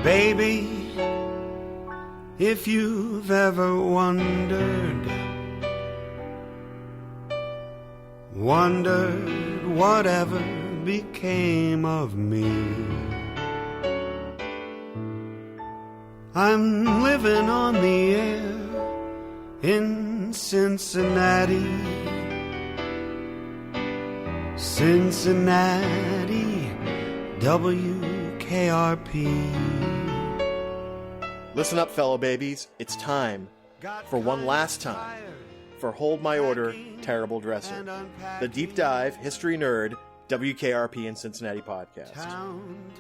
Baby, if you've ever wondered whatever became of me, I'm living on the air in Cincinnati, WKRP. Listen up, fellow babies. It's time for one last time for Hold My Order, Terrible Dresser, the deep dive history nerd WKRP in Cincinnati podcast.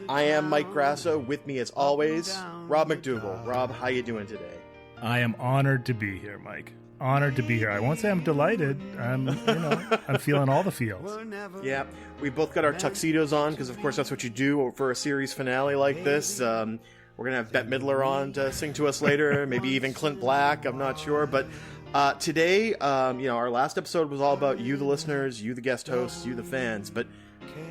I am Mike Grasso. With me, as always, Rob McDougall. Rob, how you doing today? I am honored to be here, Mike. Honored to be here. I won't say I'm delighted. I'm feeling all the feels. Yeah, we both got our tuxedos on because, of course, that's what you do for a series finale like this. We're going to have Bette Midler on to sing to us later, maybe even Clint Black, I'm not sure. But today, our last episode was all about you, the listeners, you, the guest hosts, you, the fans. But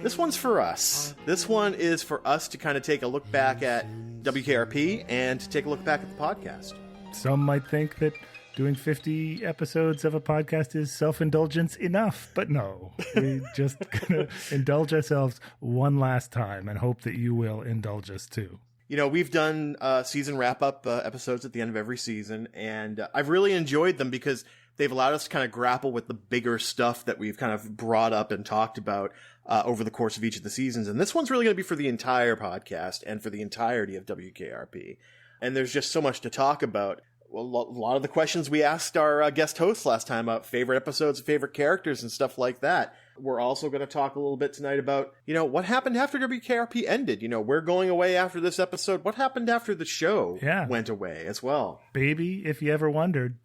this one's for us. This one is for us to kind of take a look back at WKRP and to take a look back at the podcast. Some might think that doing 50 episodes of a podcast is self-indulgence enough, but no. We're just going to indulge ourselves one last time and hope that you will indulge us too. You know, we've done season wrap-up episodes at the end of every season, and I've really enjoyed them because they've allowed us to kind of grapple with the bigger stuff that we've kind of brought up and talked about over the course of each of the seasons. And this one's really going to be for the entire podcast and for the entirety of WKRP. And there's just so much to talk about. Well, a lot of the questions we asked our guest hosts last time about favorite episodes, favorite characters, and stuff like that. We're also going to talk a little bit tonight about, what happened after WKRP ended. We're going away after this episode. What happened after the show went away as well? Baby, if you ever wondered.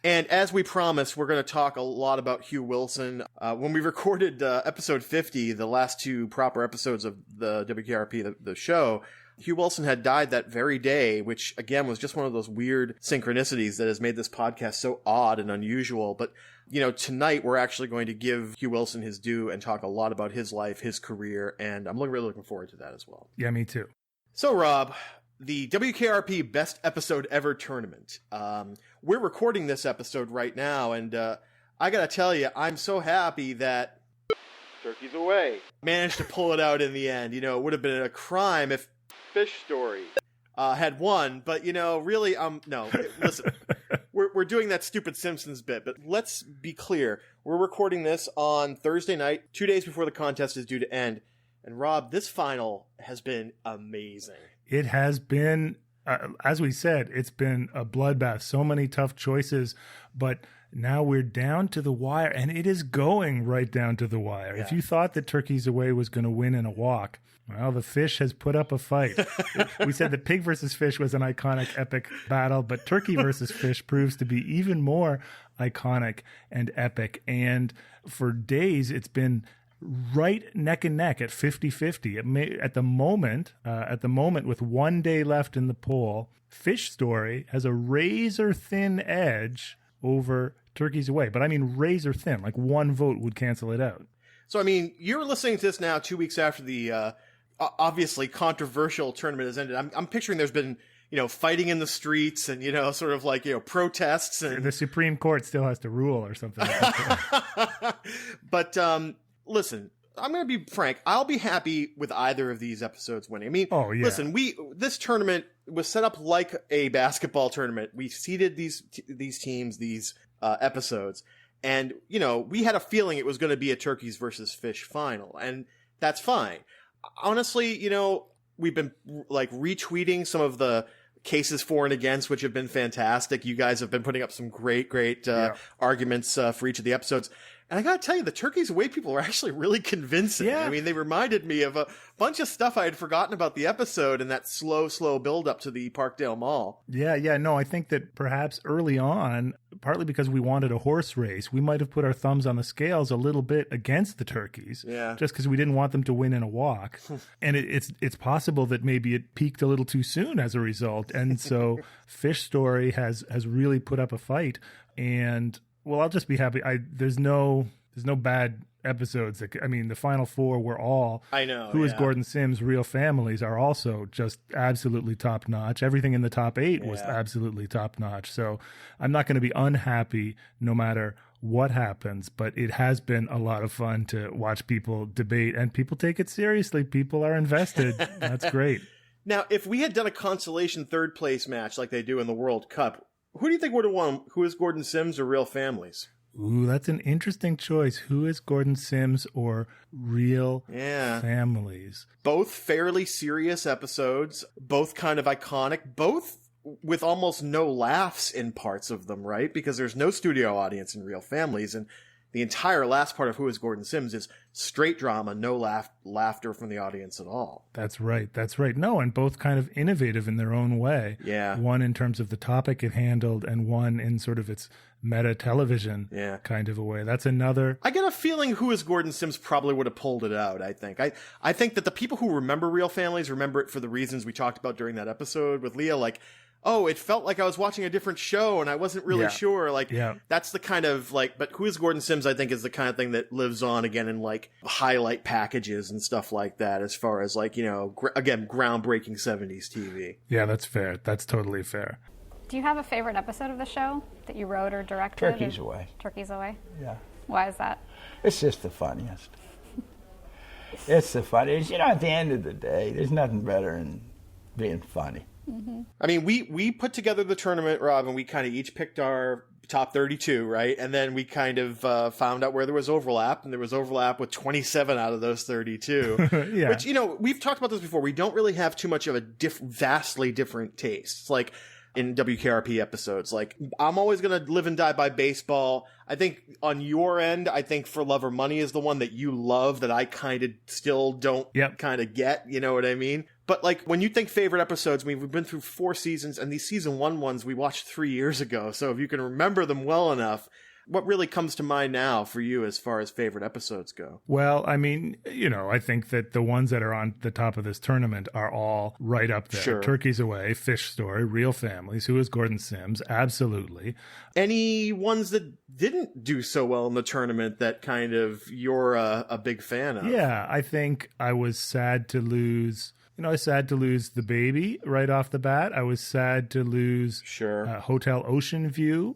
And as we promised, we're going to talk a lot about Hugh Wilson. When we recorded episode 50, the last two proper episodes of the WKRP, the show, Hugh Wilson had died that very day, which, again, was just one of those weird synchronicities that has made this podcast so odd and unusual. But, tonight we're actually going to give Hugh Wilson his due and talk a lot about his life, his career, and I'm really looking forward to that as well. Yeah, me too. So, Rob, the WKRP Best Episode Ever Tournament. We're recording this episode right now, and I gotta tell you, I'm so happy that Turkey's Away managed to pull it out in the end. It would have been a crime if Fish Story had won, but really, no. Listen, we're doing that stupid Simpsons bit, but let's be clear. We're recording this on Thursday night, 2 days before the contest is due to end. And Rob, this final has been amazing. It has been, as we said, it's been a bloodbath. So many tough choices, but now we're down to the wire, and it is going right down to the wire. Yeah. If you thought that Turkey's Away was going to win in a walk, well, the fish has put up a fight. We said that pig versus fish was an iconic, epic battle, but turkey versus fish proves to be even more iconic and epic. And for days, it's been right neck and neck at 50-50. At the moment, with 1 day left in the poll, Fish Story has a razor-thin edge over Turkey's Away. But I mean razor thin, like one vote would cancel it out. So, you're listening to this now 2 weeks after the obviously controversial tournament has ended. I'm picturing there's been, fighting in the streets and, sort of like, protests. And the Supreme Court still has to rule or something like that. But listen, I'm going to be frank. I'll be happy with either of these episodes winning. Listen, this tournament was set up like a basketball tournament. We seeded these teams, these episodes, and we had a feeling it was going to be a turkeys versus fish final, and that's fine. Honestly, we've been like retweeting some of the cases for and against, which have been fantastic. You guys have been putting up some great arguments for each of the episodes. And I gotta tell you, the Turkey's Away people were actually really convincing. Yeah. They reminded me of a bunch of stuff I had forgotten about the episode and that slow build up to the Parkdale Mall. Yeah. No, I think that perhaps early on, partly because we wanted a horse race, we might have put our thumbs on the scales a little bit against the turkeys. Yeah. Just because we didn't want them to win in a walk. And it's possible that maybe it peaked a little too soon as a result. And so Fish Story has really put up a fight. And well, I'll just be happy. There's no There's no bad episodes. I mean, the final 4 were all I know. Who is Gordon Sims, Real Families are also just absolutely top notch. Everything in the top 8 was absolutely top notch. So I'm not going to be unhappy no matter what happens, but it has been a lot of fun to watch people debate, and people take it seriously. People are invested. That's great. Now, if we had done a consolation third place match like they do in the World Cup, who do you think would have won? Who is Gordon Sims or Real Families? Ooh, that's an interesting choice. Who is Gordon Sims or Real Families? Both fairly serious episodes, both kind of iconic, both with almost no laughs in parts of them, right? Because there's no studio audience in Real Families, and the entire last part of Who is Gordon Sims is straight drama, no laughter from the audience at all. That's right. That's right. No, and both kind of innovative in their own way. Yeah. One in terms of the topic it handled, and one in sort of its meta television kind of a way. That's another. I get a feeling Who is Gordon Sims probably would have pulled it out, I think. I think that the people who remember Real Families remember it for the reasons we talked about during that episode with Leah, like, oh, it felt like I was watching a different show and I wasn't really sure. Like, that's the kind of, like, but Who is Gordon Sims, I think, is the kind of thing that lives on again in, like, highlight packages and stuff like that, as far as, like, you know, again, groundbreaking 70s TV. Yeah, that's fair. That's totally fair. Do you have a favorite episode of the show that you wrote or directed? Turkeys Away. Turkeys Away? Yeah. Why is that? It's just the funniest. It's the funniest. You know, at the end of the day, there's nothing better than being funny. Mm-hmm. I mean, we put together the tournament, Rob, and we kind of each picked our top 32, right? And then we kind of found out where there was overlap, and there was overlap with 27 out of those 32. Yeah. Which, you know, we've talked about this before. We don't really have too much of a vastly different taste. It's like in WKRP episodes, like, I'm always going to live and die by baseball. I think on your end, I think For Love or Money is the one that you love that I kind of still don't kind of get, you know what I mean? But, like, when you think favorite episodes, I mean, we've been through 4 seasons, and these season 1 ones we watched 3 years ago. So if you can remember them well enough, what really comes to mind now for you as far as favorite episodes go? Well, I mean, you know, I think that the ones that are on the top of this tournament are all right up there. Sure. Turkeys Away, Fish Story, Real Families, Who is Gordon Sims? Absolutely. Any ones that didn't do so well in the tournament that kind of you're a big fan of? Yeah, I think I was sad to lose... You know, I was sad to lose The Baby right off the bat. I was sad to lose Hotel Ocean View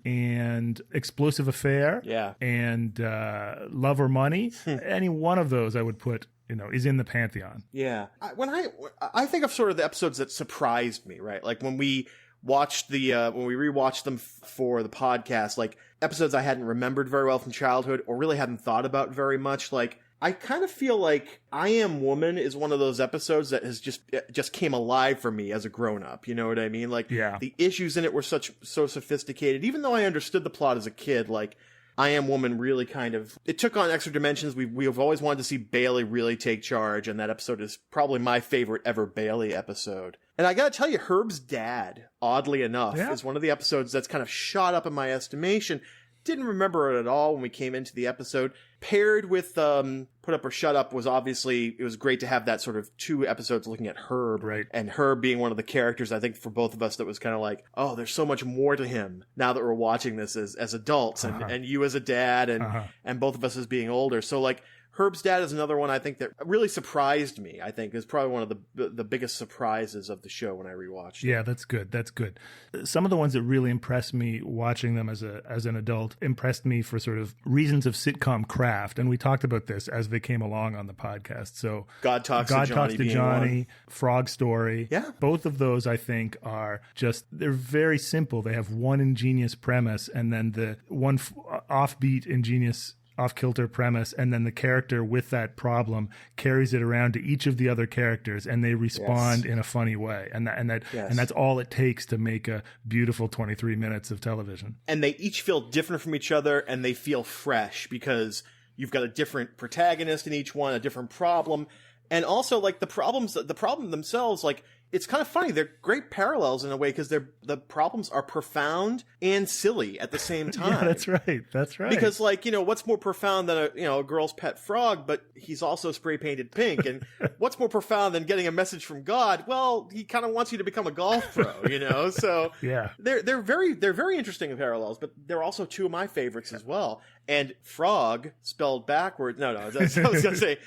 and Explosive Affair and Love or Money. Any one of those I would put, you know, is in the pantheon. Yeah. I think of sort of the episodes that surprised me, right? Like when we watched when we rewatched them for the podcast, like episodes I hadn't remembered very well from childhood or really hadn't thought about very much, like, I kind of feel like I Am Woman is one of those episodes that has just came alive for me as a grown-up. You know what I mean? Like, the issues in it were so sophisticated. Even though I understood the plot as a kid, like, I Am Woman really kind of... It took on extra dimensions. We've always wanted to see Bailey really take charge, and that episode is probably my favorite ever Bailey episode. And I gotta tell you, Herb's dad, oddly enough, is one of the episodes that's kind of shot up in my estimation. Didn't remember it at all when we came into the episode. Paired with Put Up or Shut Up was obviously, it was great to have that sort of 2 episodes looking at Herb. Right. And Herb being one of the characters, I think, for both of us that was kind of like, oh, there's so much more to him now that we're watching this as adults and you as a dad and both of us as being older. So, like, Herb's dad is another one I think that really surprised me. I think is probably one of the biggest surprises of the show when I rewatched it. Yeah, that's good. That's good. Some of the ones that really impressed me watching them as an adult impressed me for sort of reasons of sitcom craft, and we talked about this as they came along on the podcast. So God Talks to Johnny, Frog Story. Yeah. Both of those I think are just, they're very simple. They have one ingenious premise and then the one offbeat ingenious off-kilter premise, and then the character with that problem carries it around to each of the other characters, and they respond in a funny way, and that's all it takes to make a beautiful 23 minutes of television. And they each feel different from each other, and they feel fresh because you've got a different protagonist in each one, a different problem, and also like the problem themselves, like it's kind of funny. They're great parallels in a way because the problems are profound and silly at the same time. Yeah, that's right. That's right. Because, like, what's more profound than a girl's pet frog, but he's also spray painted pink? And what's more profound than getting a message from God? Well, he kind of wants you to become a golf pro, So yeah, they're very interesting parallels, but they're also two of my favorites as well. And frog spelled backwards. No, I was going to say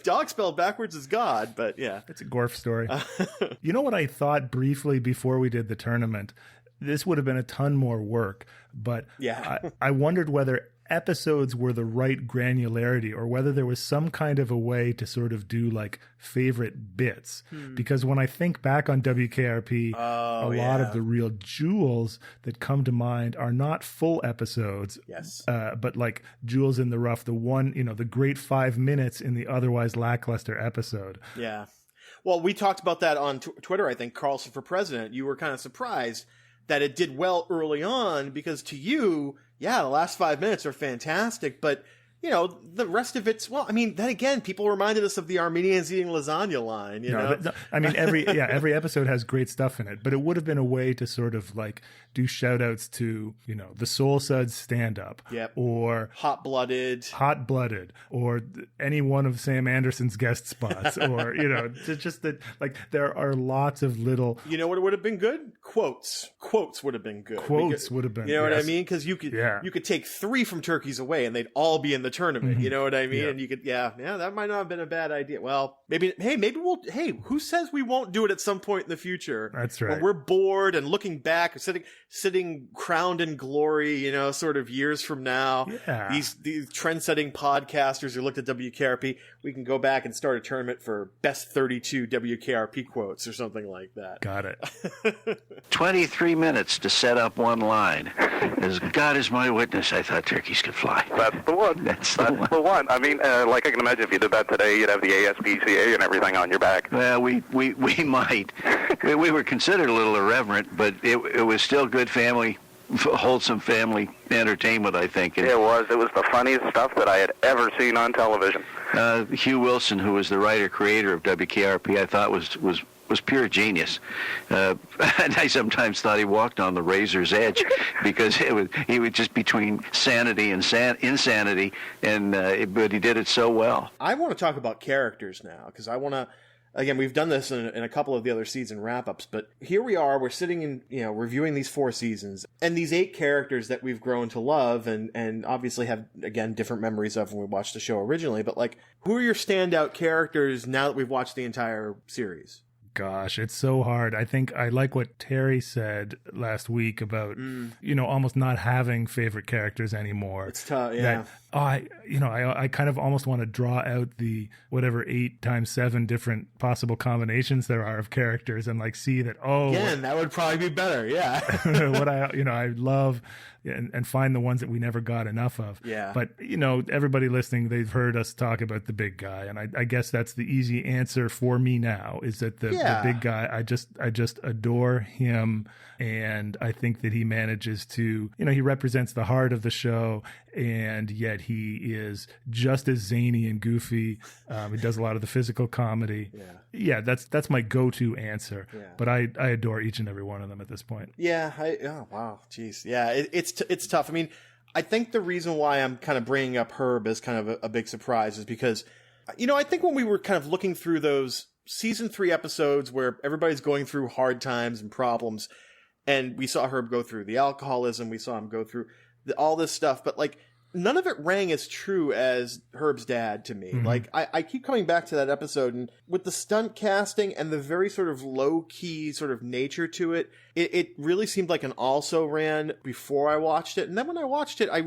dog spelled backwards is God, but yeah. It's a Gorf story. You know what I thought briefly before we did the tournament? This would have been a ton more work, but yeah. I wondered whether episodes were the right granularity or whether there was some kind of a way to sort of do like favorite bits. Because when I think back on WKRP, a lot of the real jewels that come to mind are not full episodes. Yes. But like jewels in the rough, the one, the great 5 minutes in the otherwise lackluster episode. Yeah. Well, we talked about that on Twitter, I think, Carlson for President. You were kind of surprised that it did well early on because to you, yeah, the last 5 minutes are fantastic, but the rest of it's, well, I mean, then again, people reminded us of the Armenians eating lasagna line, I mean, every episode has great stuff in it, but it would have been a way to sort of like do shout outs to, the Soul Suds stand up. Yep. Or Hot Blooded, or any one of Sam Anderson's guest spots, or, just that, like, there are lots of little. You know what would have been good? Quotes would have been good. Quotes would have been. You know what I mean? Because you could take 3 from Turkeys Away and they'd all be in the tournament. You know what I mean? Yeah. And you could, that might not have been a bad idea. Well, maybe who says we won't do it at some point in the future? That's right. When we're bored and looking back, sitting crowned in glory, sort of years from now. Yeah. These trend-setting podcasters who looked at WKRP, we can go back and start a tournament for best 32 WKRP quotes or something like that. Got it. 23 minutes to set up one line. As God is my witness, I thought turkeys could fly. That's the one. That's the one. I mean, like I can imagine if you did that today, you'd have the ASPCA and everything on your back. Well, we might. We were considered a little irreverent, but it was still good family, wholesome family entertainment, I think. It was. It was the funniest stuff that I had ever seen on television. Hugh Wilson, who was the writer-creator of WKRP, I thought was pure genius. And I sometimes thought he walked on the razor's edge because he was just between sanity and insanity, but he did it so well. I want to talk about characters now because I want to. Again, we've done this in a couple of the other season wrap-ups, but here we are, we're sitting in, reviewing these 4 seasons, and these 8 characters that we've grown to love and obviously have, again, different memories of when we watched the show originally, but like, who are your standout characters now that we've watched the entire series? Gosh, it's so hard. I think I like what Terry said last week about, almost not having favorite characters anymore. It's tough, yeah. I kind of almost want to draw out the whatever 8 times 7 different possible combinations there are of characters and like see that, that would probably be better, yeah. what I love and find the ones that we never got enough of. Yeah. But, everybody listening, they've heard us talk about the big guy. And I guess that's the easy answer for me now is that the big guy, I just adore him. And I think that he manages to, he represents the heart of the show. And yet he is just as zany and goofy. He does a lot of the physical comedy. Yeah, that's my go-to answer. Yeah. But I adore each and every one of them at this point. Yeah. Wow. Jeez. Yeah. It's tough. I mean, I think the reason why I'm kind of bringing up Herb as kind of a big surprise is because, I think when we were kind of looking through those season 3 episodes where everybody's going through hard times and problems, and we saw Herb go through the alcoholism, we saw him go through all this stuff, but like none of it rang as true as Herb's dad to me. Mm-hmm. Like I keep coming back to that episode, and with the stunt casting and the very sort of low key sort of nature to it, it really seemed like an also ran before I watched it. And then when I watched it, I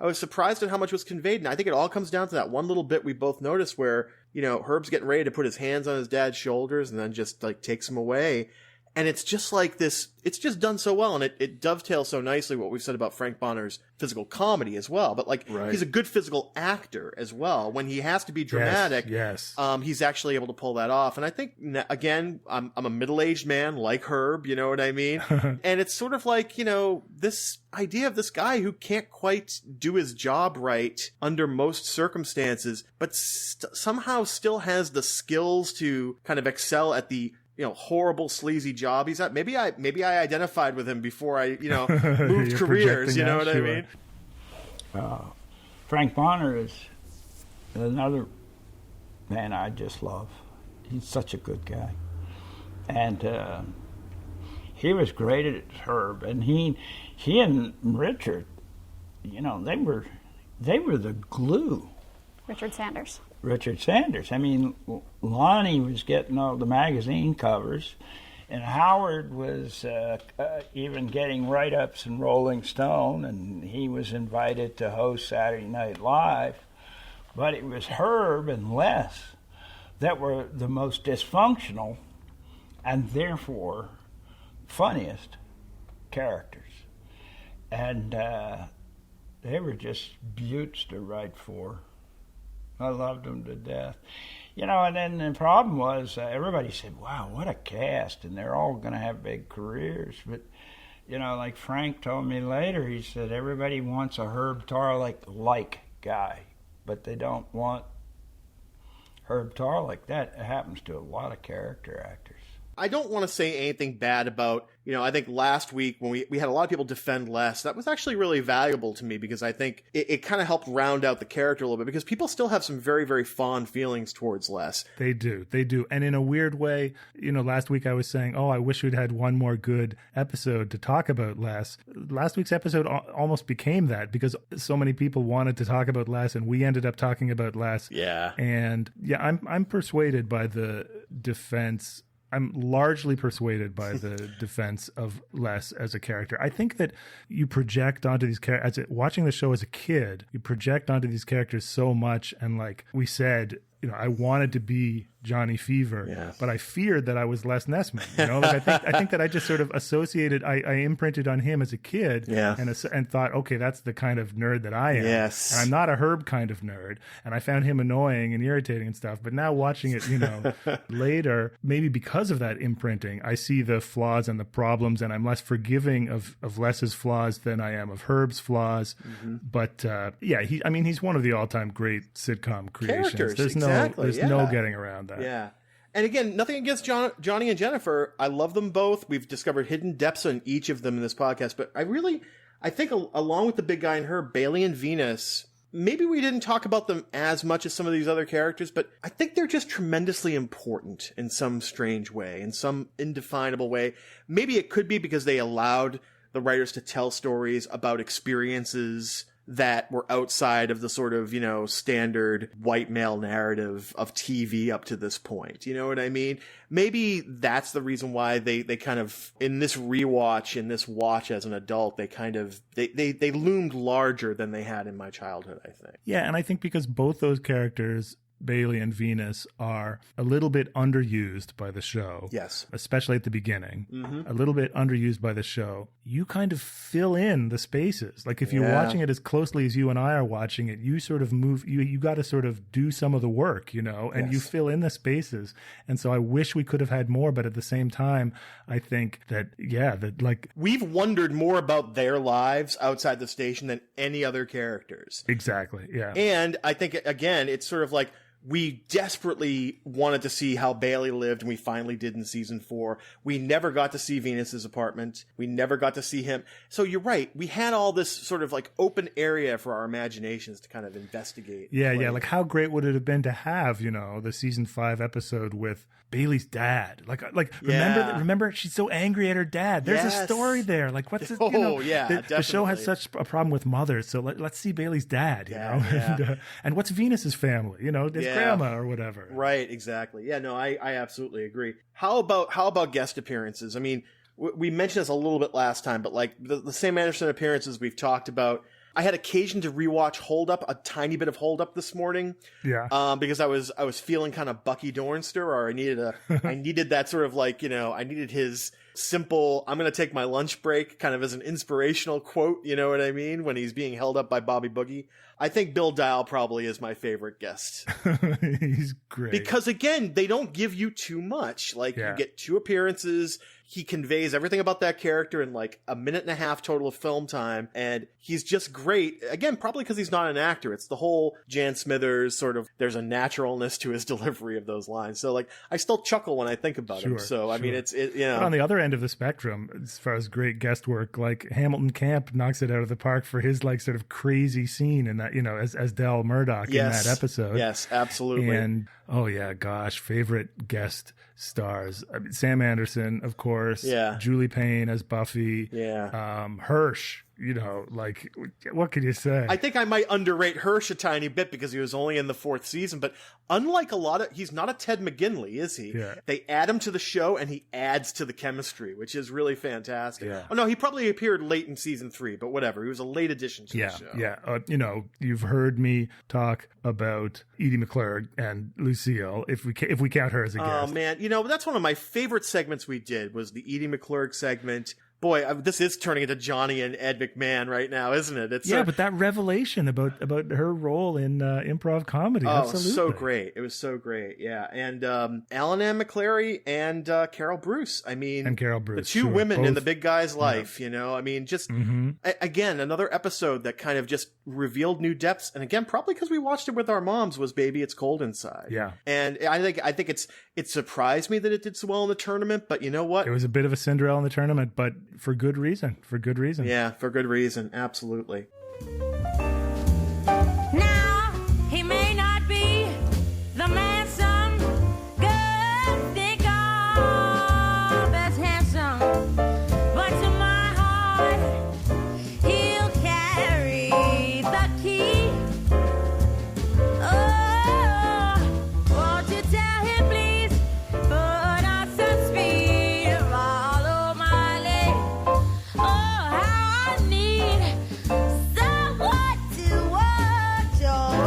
was surprised at how much was conveyed. And I think it all comes down to that one little bit we both noticed where, Herb's getting ready to put his hands on his dad's shoulders and then just like takes him away. And it's just like this, it's just done so well, and it dovetails so nicely what we've said about Frank Bonner's physical comedy as well. But like, He's a good physical actor as well. When he has to be dramatic, yes. He's actually able to pull that off. And I think, again, I'm a middle-aged man like Herb, you know what I mean? And it's sort of like, this idea of this guy who can't quite do his job right under most circumstances, but somehow still has the skills to kind of excel at the horrible, sleazy job he's at. Maybe I identified with him before I, moved careers. You know what I mean? Frank Bonner is another man I just love. He's such a good guy. And he was great at Herb. And he and Richard, they were the glue. Richard Sanders. I mean, Lonnie was getting all the magazine covers, and Howard was even getting write-ups in Rolling Stone, and he was invited to host Saturday Night Live. But it was Herb and Les that were the most dysfunctional and therefore funniest characters. And they were just beauts to write for. I loved them to death. And then the problem was everybody said, wow, what a cast, and they're all going to have big careers. But, like Frank told me later, he said everybody wants a Herb Tarlek-like guy, but they don't want Herb Tarlek. That happens to a lot of character actors. I don't want to say anything bad about, I think last week when we had a lot of people defend Les, that was actually really valuable to me because I think it kind of helped round out the character a little bit because people still have some very, very fond feelings towards Les. They do. And in a weird way, last week I was saying, I wish we'd had one more good episode to talk about Les. Last week's episode almost became that because so many people wanted to talk about Les and we ended up talking about Les. Yeah. And I'm persuaded by the defense. I'm largely persuaded by the defense of Les as a character. I think that you project onto these characters, watching the show as a kid, you project onto these characters so much. And like we said, I wanted to be Johnny Fever, but I feared that I was Les Nessman. I think that I just sort of associated, I imprinted on him as a kid and thought, okay, that's the kind of nerd that I am. Yes. And I'm not a Herb kind of nerd. And I found him annoying and irritating and stuff. But now watching it, later, maybe because of that imprinting, I see the flaws and the problems, and I'm less forgiving of Les's flaws than I am of Herb's flaws. Mm-hmm. But he's one of the all-time great sitcom creations. Characters, There's no getting around that. Yeah. And again, nothing against Johnny and Jennifer. I love them both. We've discovered hidden depths on each of them in this podcast. But I think along with the big guy and her, Bailey and Venus, maybe we didn't talk about them as much as some of these other characters, but I think they're just tremendously important in some strange way, in some indefinable way. Maybe it could be because they allowed the writers to tell stories about experiences that were outside of the sort of, standard white male narrative of TV up to this point. You know what I mean? Maybe that's the reason why they kind of, in this rewatch, in this watch as an adult, they loomed larger than they had in my childhood, I think. Yeah, and I think because both those characters, Bailey and Venus, are a little bit underused by the show. Yes. Especially at the beginning. Mm-hmm. A little bit underused by the show. You kind of fill in the spaces. Like if you're watching it as closely as you and I are watching it, you sort of move, you got to sort of do some of the work, and you fill in the spaces. And so I wish we could have had more, but at the same time, I think that we've wondered more about their lives outside the station than any other characters. Exactly. Yeah. And I think, again, it's sort of like, we desperately wanted to see how Bailey lived, and we finally did in season 4. We never got to see Venus's apartment. We never got to see him. So you're right. We had all this sort of like open area for our imaginations to kind of investigate. Yeah. Like how great would it have been to have, the season 5 episode with Bailey's dad? Remember she's so angry at her dad. There's a story there. Like what's it? The show has such a problem with mothers. So let's see Bailey's dad, and what's Venus's family, his grandma or whatever. Right. Exactly. Yeah, no, I absolutely agree. How about guest appearances? I mean, we mentioned this a little bit last time, but like the Sam Anderson appearances we've talked about. I had occasion to rewatch Hold Up, a tiny bit of Hold Up this morning. Yeah. Because I was feeling kind of Bucky Dornster, or I needed that sort of like, I needed his simple, I'm going to take my lunch break kind of as an inspirational quote, you know what I mean, when he's being held up by Bobby Boogie. I think Bill Dial probably is my favorite guest. He's great. Because again, they don't give you too much. Like, you get 2 appearances. He conveys everything about that character in like a minute and a half total of film time. And he's just great. Again, probably because he's not an actor. It's the whole Jan Smithers sort of, there's a naturalness to his delivery of those lines. So like, I still chuckle when I think about him. So, I mean, it's you know. But on the other end of the spectrum, as far as great guest work, like Hamilton Camp knocks it out of the park for his like sort of crazy scene in that, you know, as Del Murdoch in that episode. Yes, absolutely. And oh yeah, gosh, favorite guest stars. I mean, Sam Anderson, of course. Yeah. Julie Payne as Buffy. Yeah. Hirsch. You know, like, what can you say? I think I might underrate Hirsch a tiny bit because he was only in the 4th season, but unlike a lot of, he's not a Ted McGinley, is he? Yeah. They add him to the show and he adds to the chemistry, which is really fantastic. Yeah. Oh no, he probably appeared late in season 3, but whatever. He was a late addition to the show. Yeah. You know, you've heard me talk about Edie McClurg and Lucille, if we count her as a guest. Oh man, you know, that's one of my favorite segments we did was the Edie McClurg segment. Boy, this is turning into Johnny and Ed McMahon right now, isn't it? It's but that revelation about her role in improv comedy, absolutely. So great. It was so great, yeah. And Alan Ann McClary and Carol Bruce. I mean, and Carol Bruce, the 2 women both, in the big guy's life, you know? I mean, just, again, another episode that kind of just revealed new depths. And again, probably because we watched it with our moms, was Baby It's Cold Inside. Yeah. And I think it surprised me that it did so well in the tournament, but you know what? It was a bit of a Cinderella in the tournament, but for good reason. Yeah, for good reason. Absolutely. Now, he may not be the man some girls think of as handsome, but to my heart, he'll carry the key. Oh, won't you tell him, please, put on some speed, follow my lead. Oh, how I need someone to watch over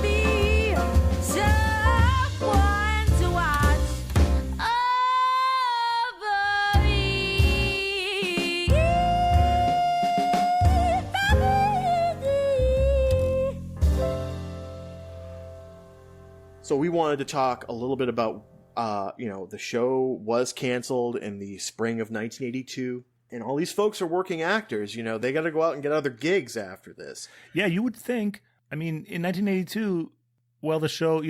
me. Someone to watch over me. So we wanted to talk a little bit about, the show was canceled in the spring of 1982, and all these folks are working actors. You know, they got to go out and get other gigs after this. Yeah, you would think. I mean, in 1982, well, the show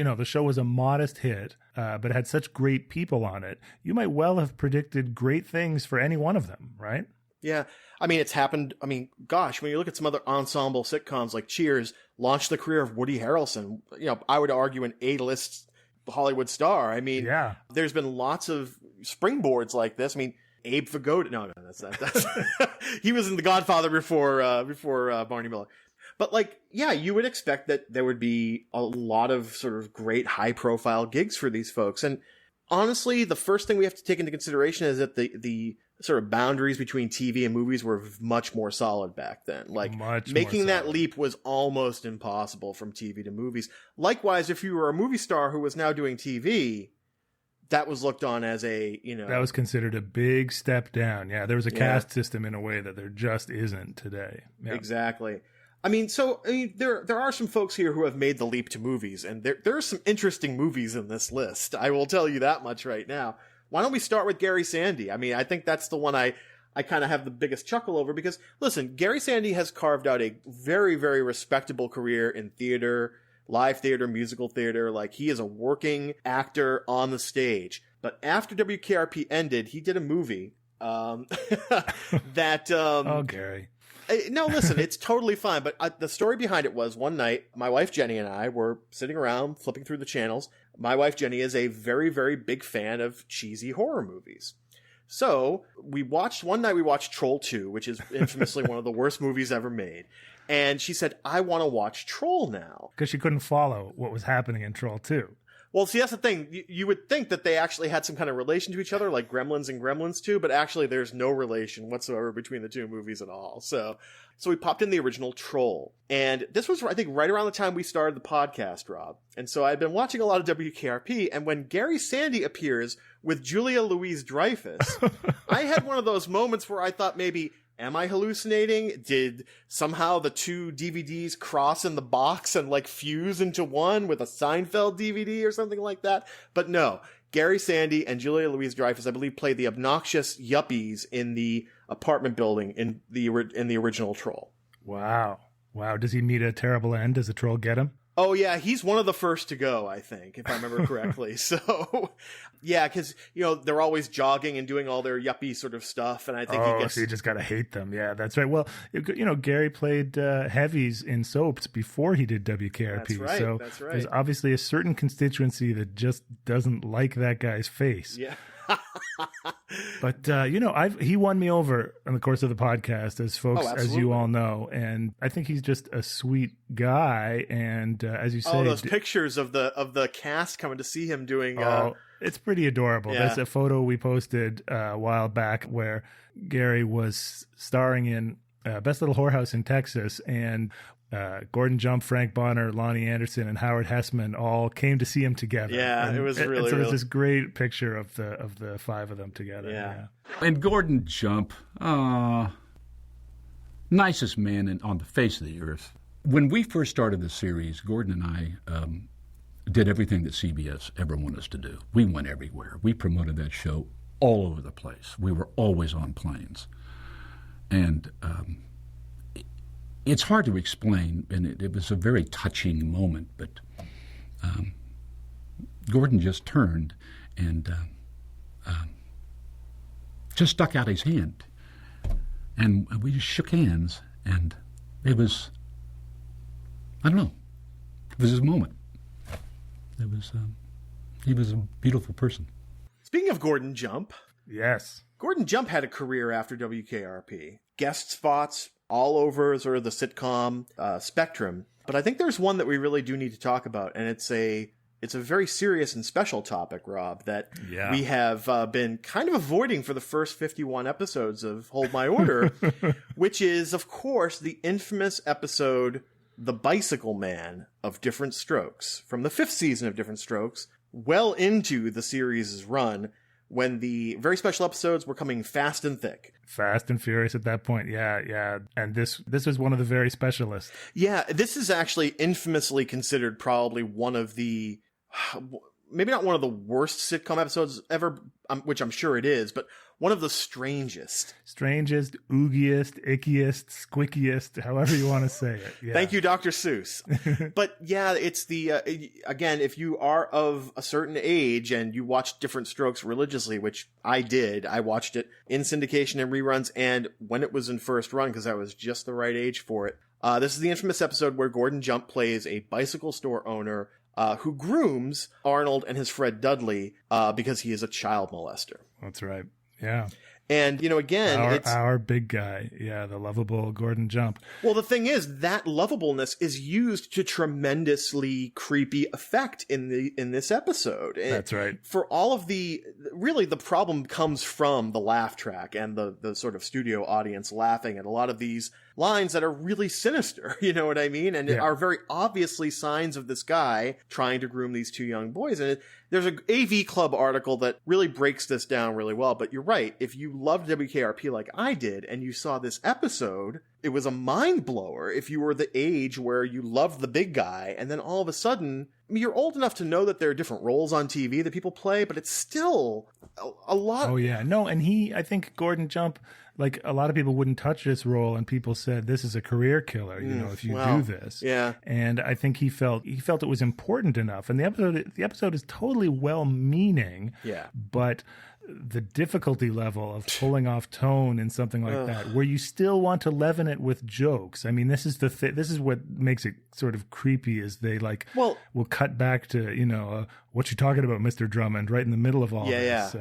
was a modest hit, but it had such great people on it. You might well have predicted great things for any one of them, right? Yeah. I mean, it's happened. I mean, gosh, when you look at some other ensemble sitcoms like Cheers, launched the career of Woody Harrelson. You know, I would argue an A-list Hollywood star. I mean, there's been lots of springboards like this. I mean, Abe Vigoda. No, that's he was in The Godfather before Barney Miller. But like, yeah, you would expect that there would be a lot of sort of great high profile gigs for these folks. And honestly, the first thing we have to take into consideration is that the sort of boundaries between TV and movies were much more solid back then. Like, making that leap was almost impossible from TV to movies. Likewise, if you were a movie star who was now doing TV, that was looked on as a, that was considered a big step down. Yeah, there was a caste system in a way that there just isn't today. Yeah. Exactly. There are some folks here who have made the leap to movies, and there are some interesting movies in this list. I will tell you that much right now. Why don't we start with Gary Sandy? I mean, I think that's the one I kind of have the biggest chuckle over because, listen, Gary Sandy has carved out a very, very respectable career in theater, live theater, musical theater. Like, he is a working actor on the stage. But after WKRP ended, he did a movie that... oh, Gary. No, listen, it's totally fine. But the story behind it was one night, my wife Jenny and I were sitting around flipping through the channels. My wife Jenny is a very, very big fan of cheesy horror movies. So one night we watched Troll 2, which is infamously one of the worst movies ever made. And she said, I want to watch Troll now. Because she couldn't follow what was happening in Troll 2. Well, see, that's the thing. You would think that they actually had some kind of relation to each other, like Gremlins and Gremlins 2, but actually there's no relation whatsoever between the two movies at all. So we popped in the original Troll. And this was, I think, right around the time we started the podcast, Rob. And so I'd been watching a lot of WKRP, and when Gary Sandy appears with Julia Louise-Dreyfus, I had one of those moments where I thought maybe, am I hallucinating? Did somehow the two DVDs cross in the box and like fuse into one with a Seinfeld DVD or something like that? But no, Gary Sandy and Julia Louise-Dreyfus, I believe, played the obnoxious yuppies in the apartment building in the original Troll. Wow. Does he meet a terrible end? Does the troll get him? Oh, yeah, he's one of the first to go, I think, if I remember correctly. So, yeah, because, they're always jogging and doing all their yuppie sort of stuff, and I think he gets... so you just got to hate them. Yeah, that's right. Well, Gary played heavies in soaps before he did WKRP. That's right, so that's right. There's obviously a certain constituency that just doesn't like that guy's face. Yeah. But he won me over in the course of the podcast, as folks, as you all know, and I think he's just a sweet guy. And as you say, those pictures of the cast coming to see him doing. It's pretty adorable. Yeah. That's a photo we posted a while back where Gary was starring in Best Little Whorehouse in Texas, and Gordon Jump, Frank Bonner, Lonnie Anderson, and Howard Hessman all came to see him together. Yeah, and it was so really. there's this great picture of the five of them together. Yeah. And Gordon Jump, nicest man on the face of the earth. When we first started the series, Gordon and I did everything that CBS ever wanted us to do. We went everywhere. We promoted that show all over the place. We were always on planes. And it's hard to explain, and it was a very touching moment, but Gordon just turned and just stuck out his hand. And we just shook hands, and it was, I don't know, it was his moment. It was, he was a beautiful person. Speaking of Gordon Jump. Yes. Gordon Jump had a career after WKRP. Guest spots all over sort of the sitcom spectrum. But I think there's one that we really do need to talk about, and it's a very serious and special topic, Rob, that we have been kind of avoiding for the first 51 episodes of Hold My Order, which is, of course, the infamous episode The Bicycle Man of Different Strokes, from the 5th season of Different Strokes, well into the series' run, when the very special episodes were coming fast and thick. Fast and furious at that point, yeah. And this was one of the very specialists. Yeah, this is actually infamously considered probably one of the, maybe not one of the worst sitcom episodes ever, which I'm sure it is, but one of the strangest. Strangest, oogiest, ickiest, squickiest, however you want to say it. Yeah. Thank you, Dr. Seuss. But yeah, it's the, again, if you are of a certain age and you watch Different Strokes religiously, which I did, I watched it in syndication and reruns and when it was in first run because I was just the right age for it. This is the infamous episode where Gordon Jump plays a bicycle store owner who grooms Arnold and his friend Dudley because he is a child molester. That's right. Yeah. And, again, it's our big guy. Yeah. The lovable Gordon Jump. Well, the thing is that lovableness is used to tremendously creepy effect in this episode. And that's right. For all of really the problem comes from the laugh track and the sort of studio audience laughing at a lot of these lines that are really sinister, you know what I mean? And are very obviously signs of this guy trying to groom these two young boys. And there's an AV Club article that really breaks this down really well. But you're right. If you loved WKRP like I did and you saw this episode, it was a mind blower if you were the age where you loved the big guy. And then all of a sudden, you're old enough to know that there are different roles on TV that people play, but it's still a lot. Oh, yeah. No, and I think Gordon Jump, like a lot of people wouldn't touch this role, and people said this is a career killer, if you do this. Yeah. And I think he felt it was important enough. And the episode is totally well-meaning. Yeah. But the difficulty level of pulling off tone in something like that, where you still want to leaven it with jokes. I mean, this is this is what makes it sort of creepy, is they will cut back to what you talking about, Mr. Drummond, right in the middle of all this.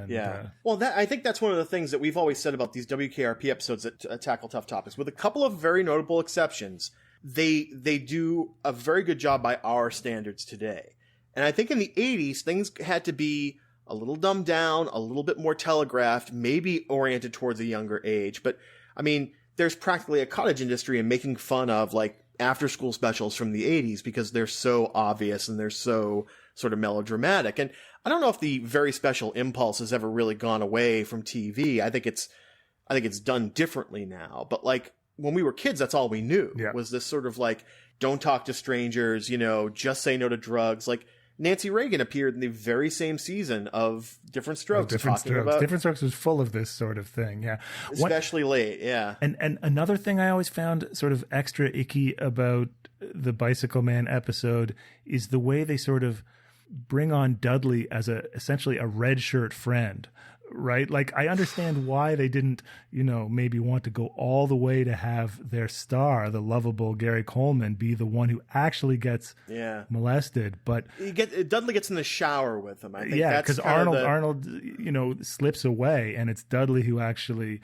Well, I think that's one of the things that we've always said about these WKRP episodes that tackle tough topics, with a couple of very notable exceptions. They do a very good job by our standards today. And I think in the 80s, things had to be a little dumbed down, a little bit more telegraphed, maybe oriented towards a younger age. But, I mean, there's practically a cottage industry in making fun of, like, after-school specials from the 80s because they're so obvious and they're so sort of melodramatic. And I don't know if the very special impulse has ever really gone away from TV. I think it's done differently now. But, like, when we were kids, that's all we knew. Was this sort of, like, don't talk to strangers, you know, just say no to drugs. Like, Nancy Reagan appeared in the very same season of Different Strokes. Different Strokes was full of this sort of thing, yeah. Especially late, yeah. And another thing I always found sort of extra icky about the Bicycle Man episode is the way they sort of bring on Dudley as essentially a red shirt friend. Right? Like, I understand why they didn't, you know, maybe want to go all the way to have their star, the lovable Gary Coleman, be the one who actually gets molested. But Dudley gets in the shower with him. I think because Arnold, you know, slips away, and it's Dudley who actually.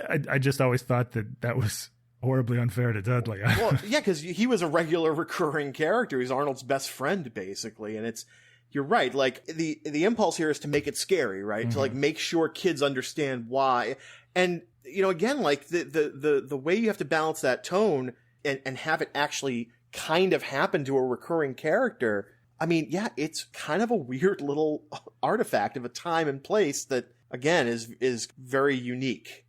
I just always thought that was horribly unfair to Dudley. Well, yeah, because he was a regular recurring character. He's Arnold's best friend, basically, and it's. You're right. Like, the impulse here is to make it scary, right? To, like, make sure kids understand why. And, you know, again, like, the way you have to balance that tone and have it actually kind of happen to a recurring character. I mean, yeah, it's kind of a weird little artifact of a time and place that, again, is very unique.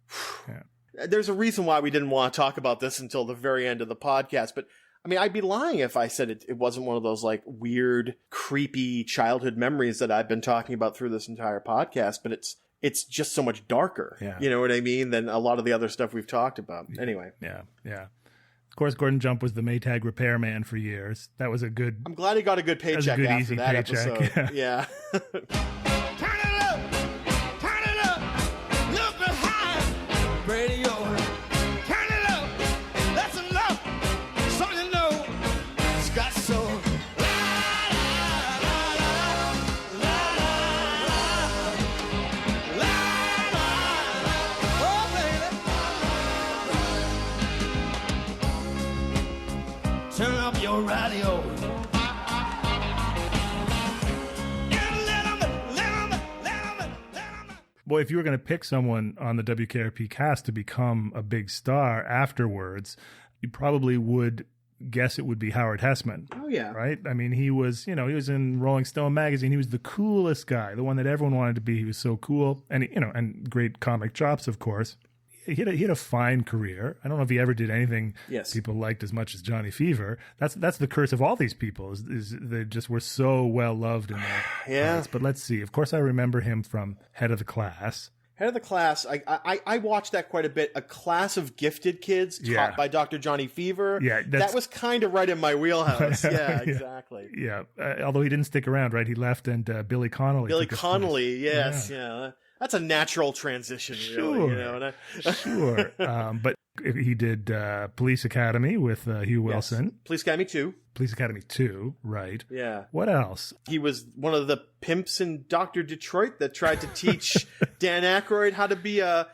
Yeah. There's a reason why we didn't want to talk about this until the very end of the podcast, but I mean, I'd be lying if I said it wasn't one of those, like, weird, creepy childhood memories that I've been talking about through this entire podcast, but it's just so much darker, you know what I mean, than a lot of the other stuff we've talked about. Anyway. Yeah. Of course, Gordon Jump was the Maytag repairman for years. That was a good... I'm glad he got a good paycheck after that episode. Yeah. Turn it up, look behind, radio. Turn up your radio. Boy, if you were going to pick someone on the WKRP cast to become a big star afterwards, you probably would guess it would be Howard Hessman. Oh, yeah. Right? I mean, he was in Rolling Stone magazine. He was the coolest guy, the one that everyone wanted to be. He was so cool. And, you know, and great comic chops, of course. He had a fine career. I don't know if he ever did anything people liked as much as Johnny Fever. That's the curse of all these people is they just were so well loved in their parts. But let's see. Of course, I remember him from Head of the Class. Head of the Class. I watched that quite a bit. A Class of Gifted Kids taught by Dr. Johnny Fever. Yeah, that was kind of right in my wheelhouse. Yeah, exactly. Yeah, although he didn't stick around, right? He left, and Billy Connolly. Billy Connolly, yes, yeah. That's a natural transition, really. You know? Sure. But he did Police Academy with Hugh Wilson. Yes. Police Academy 2. Police Academy 2, right. Yeah. What else? He was one of the pimps in Dr. Detroit that tried to teach Dan Aykroyd how to be a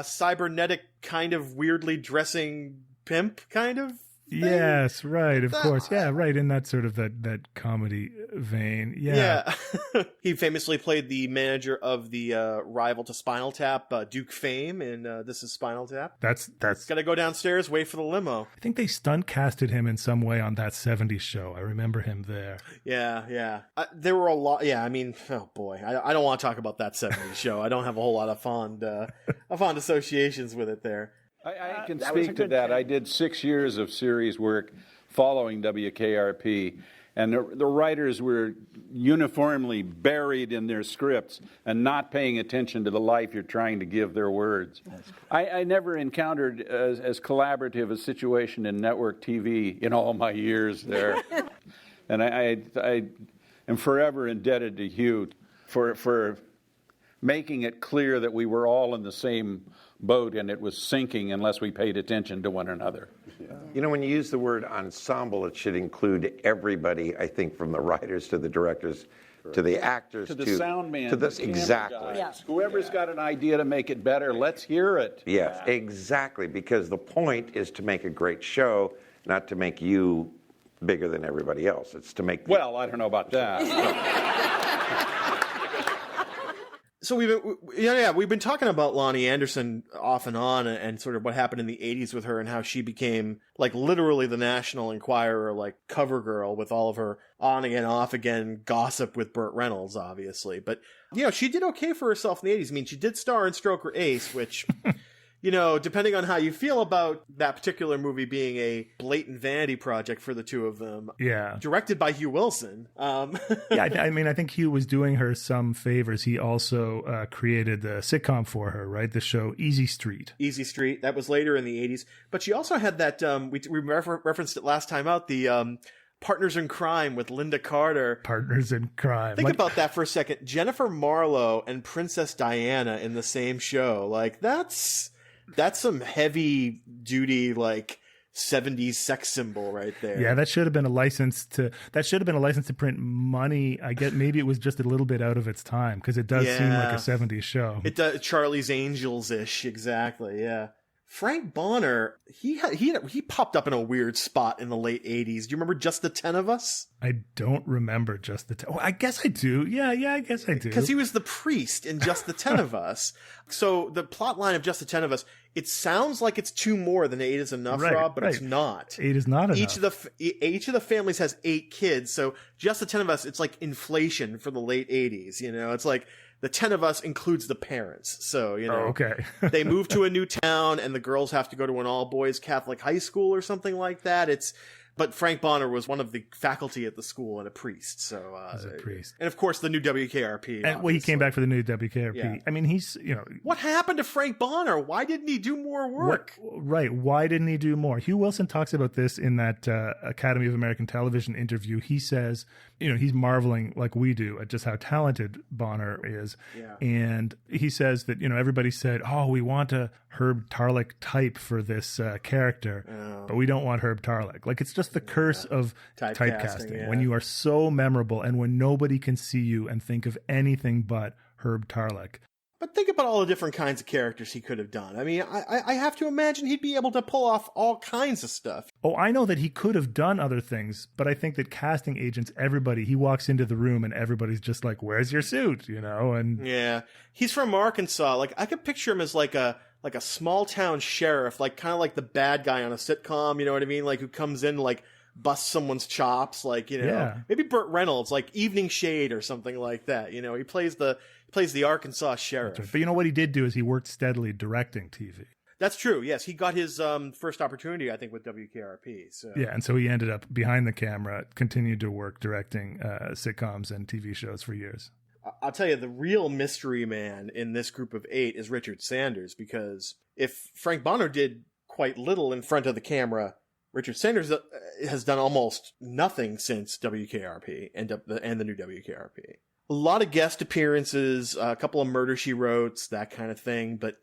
cybernetic kind of weirdly dressing pimp kind of thing. Yes, right, of course. Yeah, right, in that sort of that comedy vein. Yeah. He famously played the manager of the rival to Spinal Tap, Duke Fame, in This Is Spinal Tap. That's got to go downstairs, wait for the limo. I think they stunt casted him in some way on that 70s show. I remember him there. Yeah. There were a lot. Yeah, I mean, oh boy, I don't want to talk about that 70s show. I don't have a whole lot of fond associations with it there. I can speak to that. I did 6 years of series work following WKRP, and the writers were uniformly buried in their scripts and not paying attention to the life you're trying to give their words. I never encountered as collaborative a situation in network TV in all my years there. And I am forever indebted to Hugh for making it clear that we were all in the same boat and it was sinking unless we paid attention to one another. Yeah. You know, when you use the word ensemble, it should include everybody, I think, from the writers to the directors to the actors to the sound man, to this exactly. Whoever's got an idea to make it better, let's hear it. Yes, exactly, because the point is to make a great show, not to make you bigger than everybody else. It's to make... Well, I don't know about that. So we've been talking about Lonnie Anderson off and on, and sort of what happened in the 80s with her and how she became like literally the National Enquirer, like cover girl with all of her on again, off again gossip with Burt Reynolds, obviously. But, she did okay for herself in the 80s. I mean, she did star in Stroker Ace, which... depending on how you feel about that particular movie being a blatant vanity project for the two of them. Yeah. Directed by Hugh Wilson. I think Hugh was doing her some favors. He also created the sitcom for her, right? The show Easy Street. Easy Street. That was later in the 80s. But she also had that, we referenced it last time out, the Partners in Crime with Linda Carter. Partners in Crime. Think about that for a second. Jennifer Marlowe and Princess Diana in the same show. Like, that's some heavy duty, like 70s sex symbol right there. Yeah, that should have been a license to print money. I get maybe it was just a little bit out of its time because it does seem like a 70s show. It does, Charlie's Angels-ish, exactly. Yeah. Frank Bonner, he popped up in a weird spot in the late 80s. Do you remember Just the 10 of Us? I don't remember Just the 10. Oh, I guess I do. Yeah, I guess I do. Because he was the priest in Just the 10 of Us. So the plot line of Just the 10 of Us, it sounds like it's two more than 8 is enough, Rob, but it's not. 8 is not enough. Each of the families has 8 kids, so Just the 10 of Us, it's like inflation for the late 80s. It's like the 10 of Us includes the parents. So, okay. They move to a new town and the girls have to go to an all-boys Catholic high school or something like that. But Frank Bonner was one of the faculty at the school and a priest. So, as a priest. And of course, the new WKRP. And, he came back for the new WKRP. Yeah. I mean, he's, What happened to Frank Bonner? Why didn't he do more work? Right. Why didn't he do more? Hugh Wilson talks about this in that Academy of American Television interview. He says, he's marveling like we do at just how talented Bonner is. Yeah. And he says that, everybody said, oh, we want a Herb Tarlick type for this character, but we don't want Herb Tarlick. Like, it's just the curse of typecasting. When you are so memorable and when nobody can see you and think of anything but Herb Tarlick. But think about all the different kinds of characters he could have done. I mean, I have to imagine he'd be able to pull off all kinds of stuff. Oh, I know that he could have done other things, but I think that casting agents, everybody, he walks into the room and everybody's just like, where's your suit? And yeah, he's from Arkansas. Like, I could picture him as like a small town sheriff, like kind of like the bad guy on a sitcom, you know what I mean? Like, who comes in, like, busts someone's chops, like, maybe Burt Reynolds, like Evening Shade or something like that. He plays the Arkansas sheriff. Right. But what he did do is he worked steadily directing TV. That's true. Yes, he got his first opportunity, I think, with WKRP. So. Yeah, and so he ended up behind the camera, continued to work directing sitcoms and TV shows for years. I'll tell you, the real mystery man in this group of 8 is Richard Sanders, because if Frank Bonner did quite little in front of the camera, Richard Sanders has done almost nothing since WKRP and the new WKRP. A lot of guest appearances, a couple of Murder, She Wrote, that kind of thing. But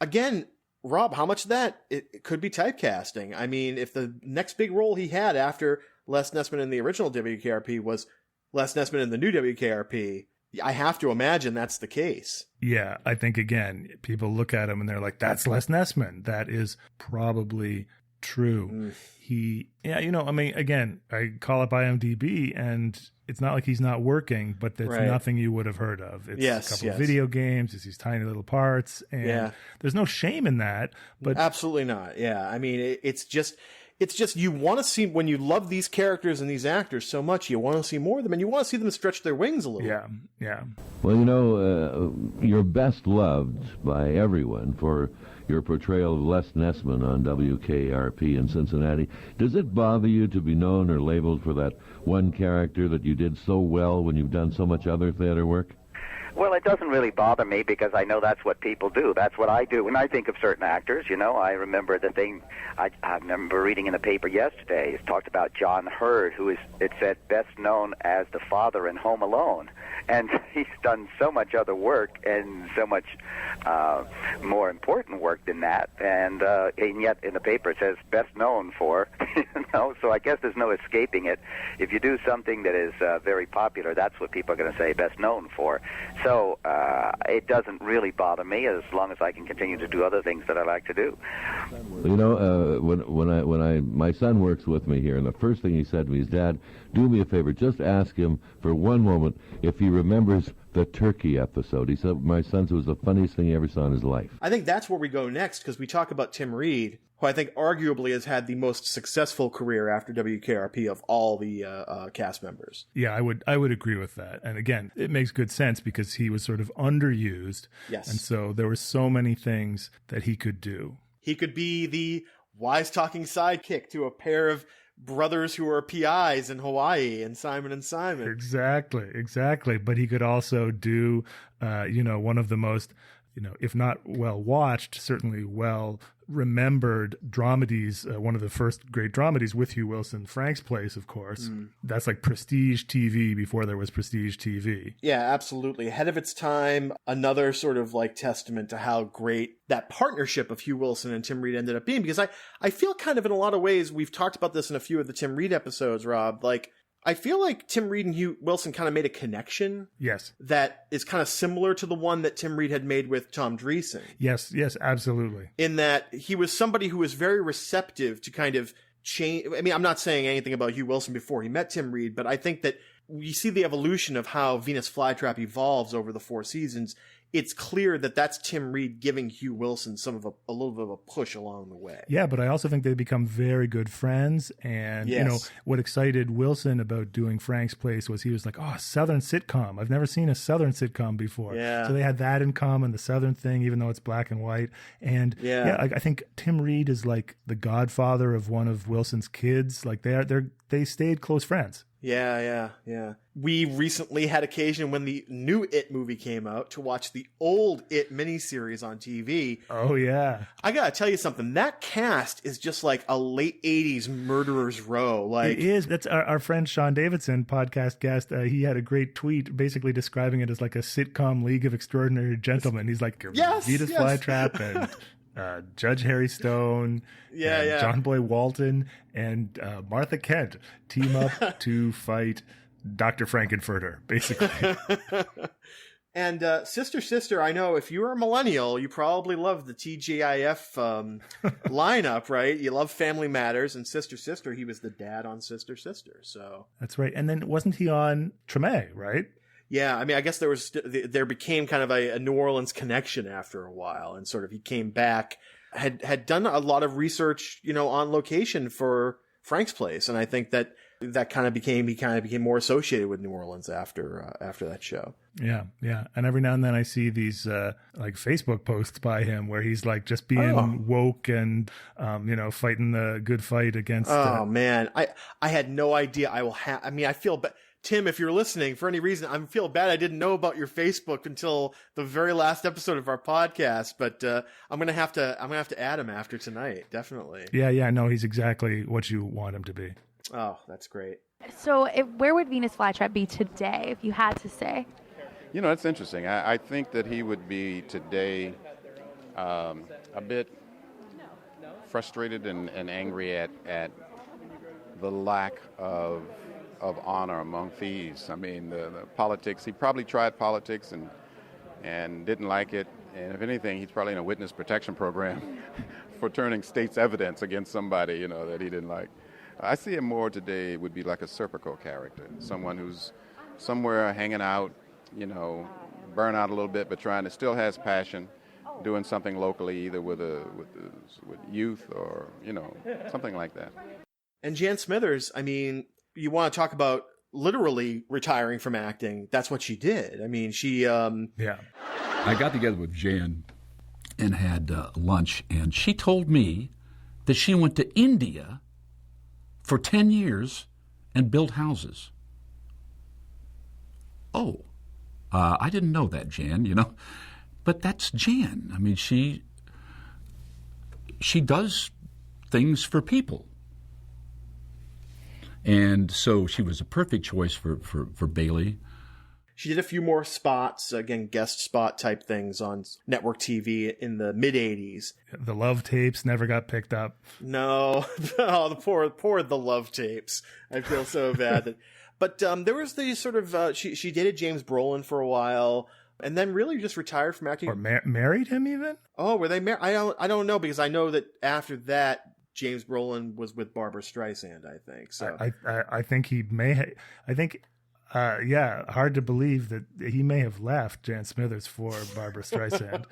again, Rob, how much of that it could be typecasting? I mean, if the next big role he had after Les Nessman in the original WKRP was Les Nessman in the new WKRP, I have to imagine that's the case. Yeah, I think, again, people look at him and they're like, that's Les Nessman. That is probably true. Again, I call up IMDb and it's not like he's not working, but there's nothing you would have heard of. It's a couple of video games, it's these tiny little parts, and there's no shame in that. But absolutely not. Yeah, I mean, it's just you want to see, when you love these characters and these actors so much, you want to see more of them, and you want to see them stretch their wings a little. Yeah. Well, you're best loved by everyone for your portrayal of Les Nessman on WKRP in Cincinnati. Does it bother you to be known or labeled for that one character that you did so well when you've done so much other theater work? Well, it doesn't really bother me because I know that's what people do. That's what I do. When I think of certain actors, I remember the thing, I remember reading in the paper yesterday, it talked about John Hurd, who is, it said, best known as the father in Home Alone. And he's done so much other work and so much more important work than that. And yet in the paper it says best known for, so I guess there's no escaping it. If you do something that is very popular, that's what people are going to say best known for. So it doesn't really bother me as long as I can continue to do other things that I like to do. You know, when my son works with me here, and the first thing he said to me is, "Dad, do me a favor, just ask him for one moment if he remembers the turkey episode." He said, my son said it was the funniest thing he ever saw in his life. I think that's where we go next, because we talk about Tim Reed, who I think arguably has had the most successful career after WKRP of all the cast members. Yeah, I would agree with that. And again, it makes good sense because he was sort of underused. Yes. And so there were so many things that he could do. He could be the wise-talking sidekick to a pair of brothers who are PIs in Hawaii and Simon and Simon. Exactly. But he could also do, one of the most, if not well watched, certainly well remembered dramedies, one of the first great dramedies with Hugh Wilson, Frank's Place, of course. That's like prestige TV before there was prestige TV. Yeah, absolutely. Ahead of its time, another sort of like testament to how great that partnership of Hugh Wilson and Tim Reed ended up being, because I feel kind of in a lot of ways, we've talked about this in a few of the Tim Reed episodes, Rob, like I feel like Tim Reed and Hugh Wilson kind of made a connection. Yes. That is kind of similar to the one that Tim Reed had made with Tom Dreesen. Yes, absolutely. In that he was somebody who was very receptive to kind of change. I mean, I'm not saying anything about Hugh Wilson before he met Tim Reed, but I think that we see the evolution of how Venus Flytrap evolves over the 4 seasons. It's clear that that's Tim Reed giving Hugh Wilson a little bit of a push along the way. Yeah, but I also think they become very good friends. And, what excited Wilson about doing Frank's Place was he was like, oh, Southern sitcom. I've never seen a Southern sitcom before. Yeah. So they had that in common, the Southern thing, even though it's black and white. And I think Tim Reed is like the godfather of one of Wilson's kids. Like they stayed close friends. Yeah. We recently had occasion when the new It movie came out to watch the old It miniseries on TV. Oh, yeah. I gotta tell you something. That cast is just like a late 80s murderer's row. Like, it is. That's our friend Sean Davidson, podcast guest. He had a great tweet basically describing it as like a sitcom League of Extraordinary Gentlemen. He's like, Venus Flytrap and... Judge Harry Stone, John Boy Walton, and Martha Kent team up to fight Dr. Frankenfurter, basically. And Sister, I know if you're a millennial, you probably love the TGIF lineup, right? You love Family Matters, and Sister, he was the dad on Sister. So that's right. And then wasn't he on Treme, right? Yeah, I mean, I guess there became kind of a New Orleans connection after a while, and sort of he came back, had done a lot of research, on location for Frank's Place, and I think that kind of became more associated with New Orleans after that show. Yeah, and every now and then I see these like Facebook posts by him where he's like just being woke and fighting the good fight against. Oh man, I had no idea. I feel bad. Tim, if you're listening, for any reason, I feel bad I didn't know about your Facebook until the very last episode of our podcast, but I'm gonna have to add him after tonight, definitely. Yeah, no, he's exactly what you want him to be. Oh, that's great. So where would Venus Flytrap be today if you had to say? It's interesting. I think that he would be today a bit frustrated and angry at the lack of honor among thieves. I mean, the politics, he probably tried politics and didn't like it. And if anything, he's probably in a witness protection program for turning state's evidence against somebody, that he didn't like. I see him more today would be like a Serpico character, someone who's somewhere hanging out, burn out a little bit, but still has passion, doing something locally, either with youth or, something like that. And Jan Smithers, I mean, you want to talk about literally retiring from acting. That's what she did. I mean, she... Yeah. I got together with Jan and had lunch, and she told me that she went to India for 10 years and built houses. Oh, I didn't know that, Jan, But that's Jan. I mean, she does things for people. And so she was a perfect choice for Bailey. She did a few more spots, again, guest spot type things on network TV in the mid-'80s. The Love Tapes never got picked up. No. Oh, the poor The Love Tapes. I feel so bad. But there was the sort of... she dated James Brolin for a while. and then really just retired from acting. Or married him even? Oh, were they married? I don't know, because I know that after that, James Brolin was with Barbara Streisand, I think. So I think he may. Hard to believe that he may have left Jan Smithers for Barbara Streisand.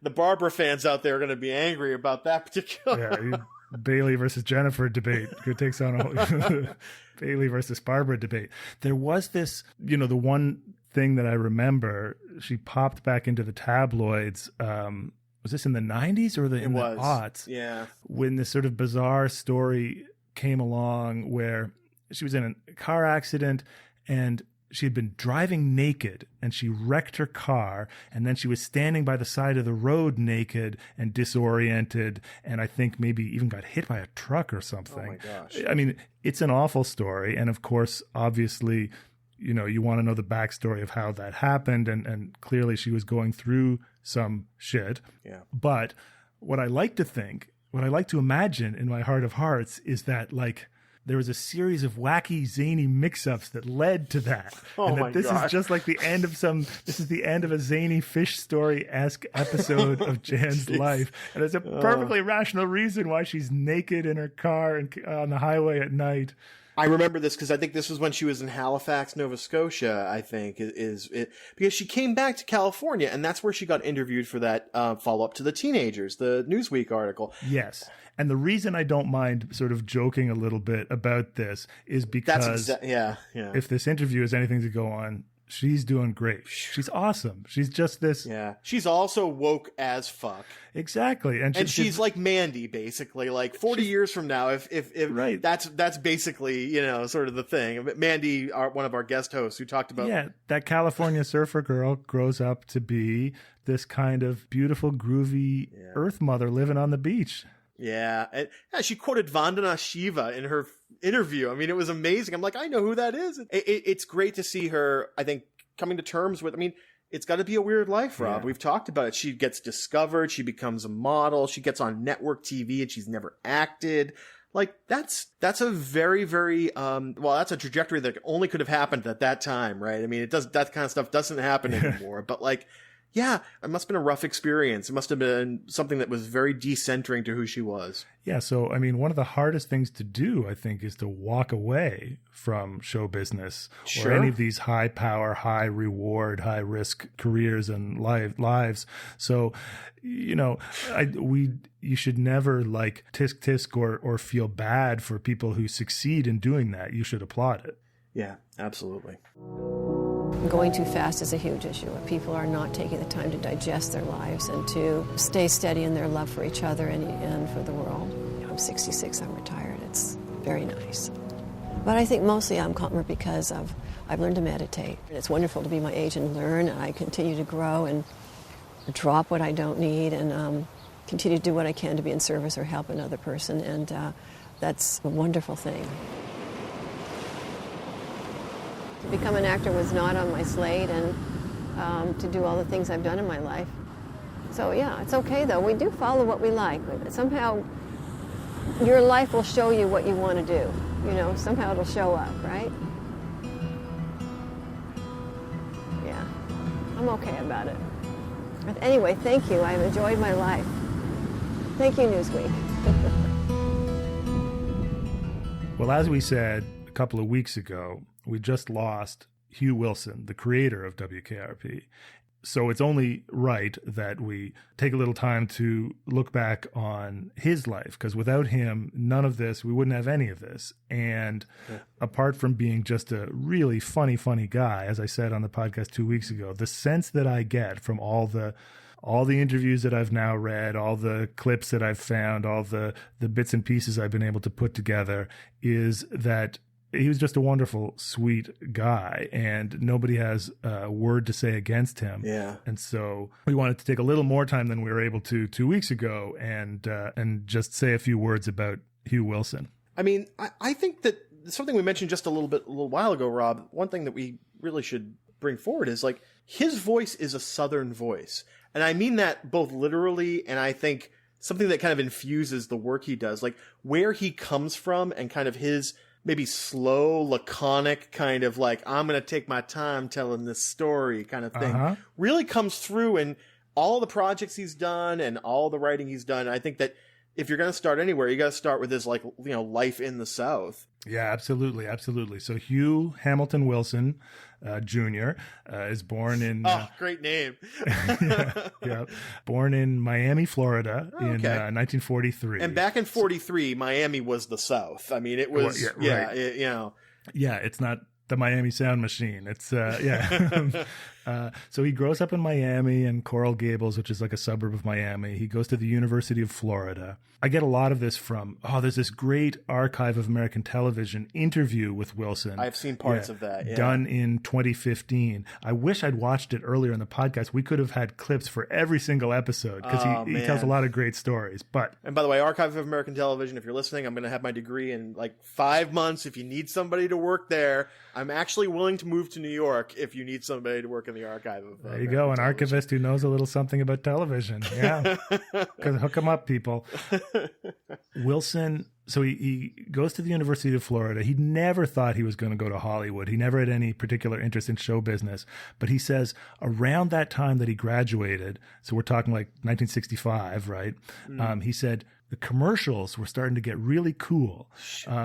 The Barbara fans out there are going to be angry about that particular. Bailey versus Jennifer debate. Who takes on a Bailey versus Barbara debate? There was this, the one thing that I remember, she popped back into the tabloids. Was this in the 90s or the aughts? Yeah. When this sort of bizarre story came along where she was in a car accident and she had been driving naked and she wrecked her car, and then she was standing by the side of the road naked and disoriented, and I think maybe even got hit by a truck or something. Oh my gosh. I mean, it's an awful story. And of course, obviously, you want to know the backstory of how that happened. And clearly she was going through some shit. Yeah. But what I like to imagine in my heart of hearts is that, like, there was a series of wacky, zany mix-ups that led to that. Oh, and that this is just like the end of a zany fish story-esque episode of Jan's life. And there's a perfectly rational reason why she's naked in her car and on the highway at night. I remember this because I think this was when she was in Halifax, Nova Scotia, I think, is it, because she came back to California, and that's where she got interviewed for that follow-up to the teenagers, the Newsweek article. Yes. And the reason I don't mind sort of joking a little bit about this is because if this interview is anything to go on, she's doing great. She's awesome. She's just this. Yeah. She's also woke as fuck. Exactly. And she's like Mandy, basically. Like 40 years from now, if right. that's basically, sort of the thing. Mandy, one of our guest hosts who talked about. Yeah. That California surfer girl grows up to be this kind of beautiful, groovy earth mother living on the beach. Yeah. And she quoted Vandana Shiva in her interview. I mean, it was amazing. I'm like, I know who that is. It's great to see her, I think, coming to terms with, it's got to be a weird life, Rob. Yeah. We've talked about it. She gets discovered. She becomes a model. She gets on network TV and she's never acted. Like, that's a very, very, that's a trajectory that only could have happened at that time, right? I mean, that kind of stuff doesn't happen anymore, but like, yeah, it must have been a rough experience. It must have been something that was very decentering to who she was. Yeah, so, one of the hardest things to do, I think, is to walk away from show business or any of these high power, high reward, high risk careers and lives. So, you should never like tisk or feel bad for people who succeed in doing that. You should applaud it. Yeah, absolutely. Going too fast is a huge issue. People are not taking the time to digest their lives and to stay steady in their love for each other and for the world. I'm 66, I'm retired. It's very nice. But I think mostly I'm calmer because I've learned to meditate. It's wonderful to be my age and learn, and I continue to grow and drop what I don't need and continue to do what I can to be in service or help another person, and that's a wonderful thing. To become an actor was not on my slate, and to do all the things I've done in my life. So yeah, it's okay though. We do follow what we like. Somehow your life will show you what you want to do. Somehow it'll show up, right? Yeah, I'm okay about it. But anyway, thank you. I've enjoyed my life. Thank you, Newsweek. Well, as we said a couple of weeks ago, we just lost Hugh Wilson, the creator of WKRP. So it's only right that we take a little time to look back on his life, because without him, none of this, we wouldn't have any of this. And apart from being just a really funny guy, as I said on the podcast 2 weeks ago, the sense that I get from all the interviews that I've now read, all the clips that I've found, all the bits and pieces I've been able to put together is that he was just a wonderful, sweet guy, and nobody has a word to say against him. Yeah. And so we wanted to take a little more time than we were able to 2 weeks ago and just say a few words about Hugh Wilson. I think that something we mentioned just a little while ago, Rob, one thing that we really should bring forward is like his voice is a Southern voice. And I mean that both literally, and I think something that kind of infuses the work he does, like where he comes from and kind of his maybe slow, laconic kind of like, I'm going to take my time telling this story kind of thing really comes through in all the projects he's done and all the writing he's done. I think that if you're going to start anywhere, you got to start with his, like, you know, life in the South. Yeah, absolutely. Absolutely. So Hugh Hamilton Wilson, Jr. Is born in... great name. yeah, born in Miami, Florida in 1943. And back in 43, Miami was the South. I mean, it was, you know. Yeah, it's not the Miami Sound Machine. It's, so he grows up in Miami and Coral Gables, which is like a suburb of Miami. He goes to the University of Florida. I get a lot of this from, there's this great Archive of American Television interview with Wilson. I've seen parts of that, done in 2015. I wish I'd watched it earlier in the podcast. We could have had clips for every single episode because he tells a lot of great stories. And by the way, Archive of American Television, if you're listening, I'm going to have my degree in like 5 months. If you need somebody to work there, I'm actually willing to move to New York if you need somebody to work in the Archive of There you go, an archivist who knows a little something about television. Yeah, because hook him up, people. Wilson, so he goes to the University of Florida. He never thought he was going to go to Hollywood. He never had any particular interest in show business. But he says around that time that he graduated, so we're talking like 1965, right? He said the commercials were starting to get really cool.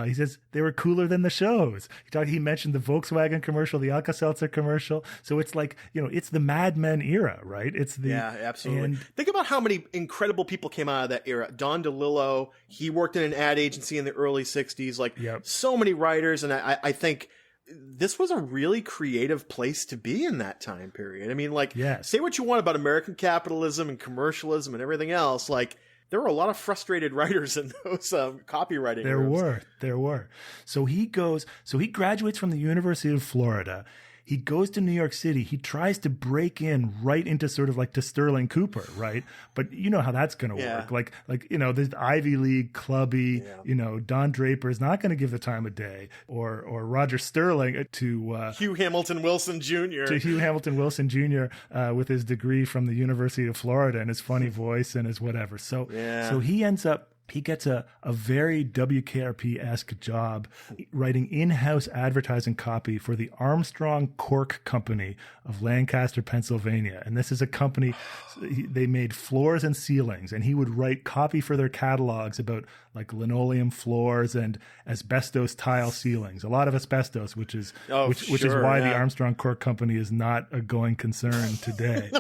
He says they were cooler than the shows. He mentioned the Volkswagen commercial, the Alka-Seltzer commercial. So it's like, you know, it's the Mad Men era, right? It's the absolutely. Think about how many incredible people came out of that era. Don DeLillo, he worked in an ad agency in the early 60s. Like so many writers, and I think this was a really creative place to be in that time period. I mean, like, say what you want about American capitalism and commercialism and everything else, like, there were a lot of frustrated writers in those copywriting rooms. There were. So he graduates from the University of Florida. He goes to New York City. He tries to break in right into sort of like to Sterling Cooper, right? But you know how that's going to work. Like, you know, this Ivy League clubby, you know, Don Draper is not going to give the time of day, or Roger Sterling to Hugh Hamilton Wilson Jr. With his degree from the University of Florida and his funny voice and his whatever. So he gets a very WKRP-esque job writing in-house advertising copy for the Armstrong Cork Company of Lancaster, Pennsylvania. And this is a company, they made floors and ceilings, and he would write copy for their catalogs about like linoleum floors and asbestos tile ceilings. A lot of asbestos, which is why the Armstrong Cork Company is not a going concern today.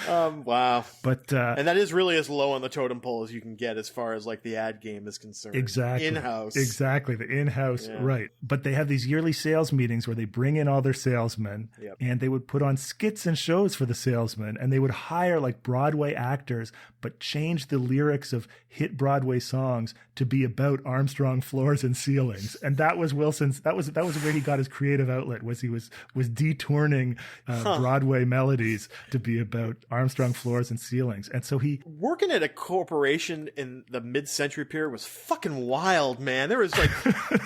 Wow. But and that is really as low on the totem pole as you can get as far as like the ad game is concerned. Exactly. In-house. Exactly. The in-house, right. But they have these yearly sales meetings where they bring in all their salesmen and they would put on skits and shows for the salesmen, and they would hire like Broadway actors, but change the lyrics of hit Broadway songs to be about Armstrong floors and ceilings. And that was Wilson's, that was where he got his creative outlet, was he was detouring Broadway melodies to be about Armstrong floors and ceilings. And so working at a corporation in the mid-century period was fucking wild, man. There was like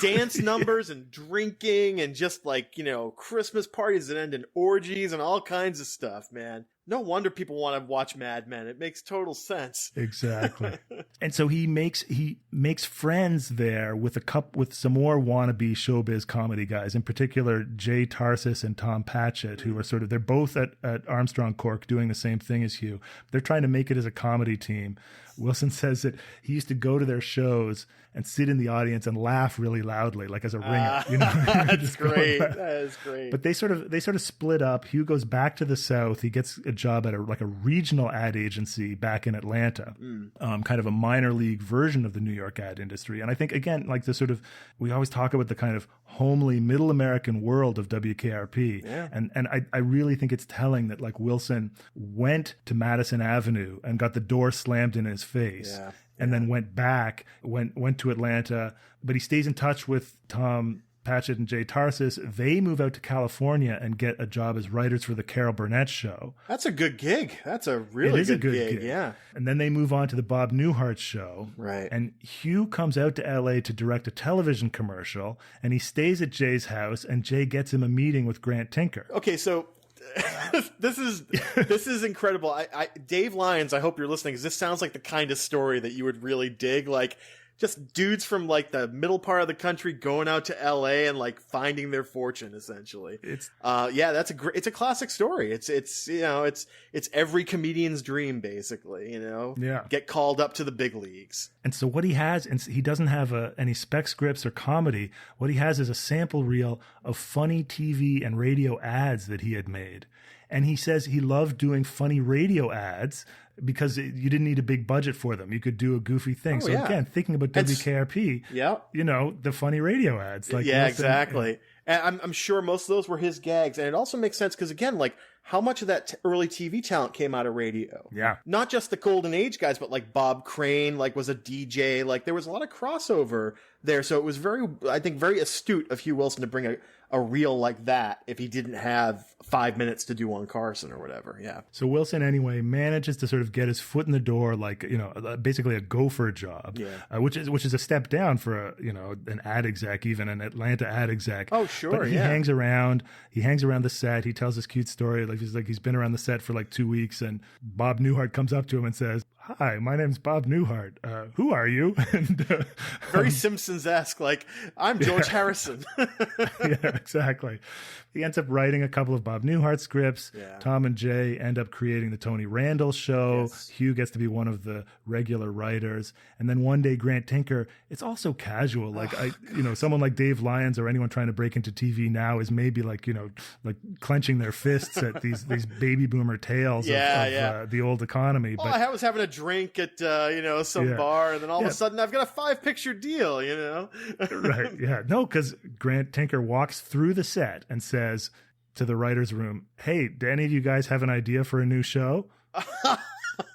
dance numbers and drinking and just like, you know, Christmas parties that end in orgies and all kinds of stuff, man. No wonder people want to watch Mad Men. It makes total sense. Exactly. And so he makes friends there with some more wannabe showbiz comedy guys, in particular Jay Tarsis and Tom Patchett, who are they're both at Armstrong Cork doing the same thing as Hugh. They're trying to make it as a comedy team. Wilson says that he used to go to their shows and sit in the audience and laugh really loudly, like as a ringer. You know? That's great. That is great. But they sort of split up. Hugh goes back to the South. He gets a job at a regional ad agency back in Atlanta, kind of a minor league version of the New York ad industry. And I think, again, like we always talk about the kind of homely middle American world of WKRP. Yeah. And I really think it's telling that like Wilson went to Madison Avenue and got the door slammed in his face. Yeah. And then went to Atlanta, but he stays in touch with Tom Patchett and Jay Tarsis. They move out to California and get a job as writers for the Carol Burnett Show. That's a good gig. That's a really good gig. Yeah. And then they move on to the Bob Newhart Show. Right. And Hugh comes out to LA to direct a television commercial, and he stays at Jay's house, and Jay gets him a meeting with Grant Tinker. Okay, so this is incredible. Dave Lyons, I hope you're listening, because this sounds like the kind of story that you would really dig. Like, just dudes from like the middle part of the country going out to LA and like finding their fortune essentially. It's it's a classic story. It's every comedian's dream basically, Yeah. Get called up to the big leagues. And so what he has, and he doesn't have any spec scripts or comedy. What he has is a sample reel of funny TV and radio ads that he had made. And he says he loved doing funny radio ads because you didn't need a big budget for them. You could do a goofy thing. Again, thinking about WKRP, the funny radio ads. Exactly. And I'm sure most of those were his gags. And it also makes sense because, again, like, how much of that early TV talent came out of radio? Yeah. Not just the Golden Age guys, but like Bob Crane, like was a DJ. Like there was a lot of crossover there. So it was very astute of Hugh Wilson to bring a reel like that if he didn't have 5 minutes to do on Carson or whatever. Yeah. So Wilson, anyway, manages to sort of get his foot in the door, like, basically a gopher job, which is a step down for an ad exec, even an Atlanta ad exec. Oh, sure. But he hangs around the set. He tells this cute story. He's been around the set for like 2 weeks, and Bob Newhart comes up to him and says, "Hi, my name's Bob Newhart. Who are you?" And, very Simpsons-esque, like, I'm George Harrison. Yeah, exactly. He ends up writing a couple of Bob Newhart scripts. Yeah. Tom and Jay end up creating the Tony Randall Show. Yes. Hugh gets to be one of the regular writers. And then one day, Grant Tinker, it's also casual. Like, someone like Dave Lyons or anyone trying to break into TV now is maybe like clenching their fists at these baby boomer tales of the old economy. But I was having a drink at, some bar, and then all of a sudden I've got a 5-picture deal, Right, yeah. No, because Grant Tinker walks through the set and says to the writer's room, "Hey, do any of you guys have an idea for a new show?"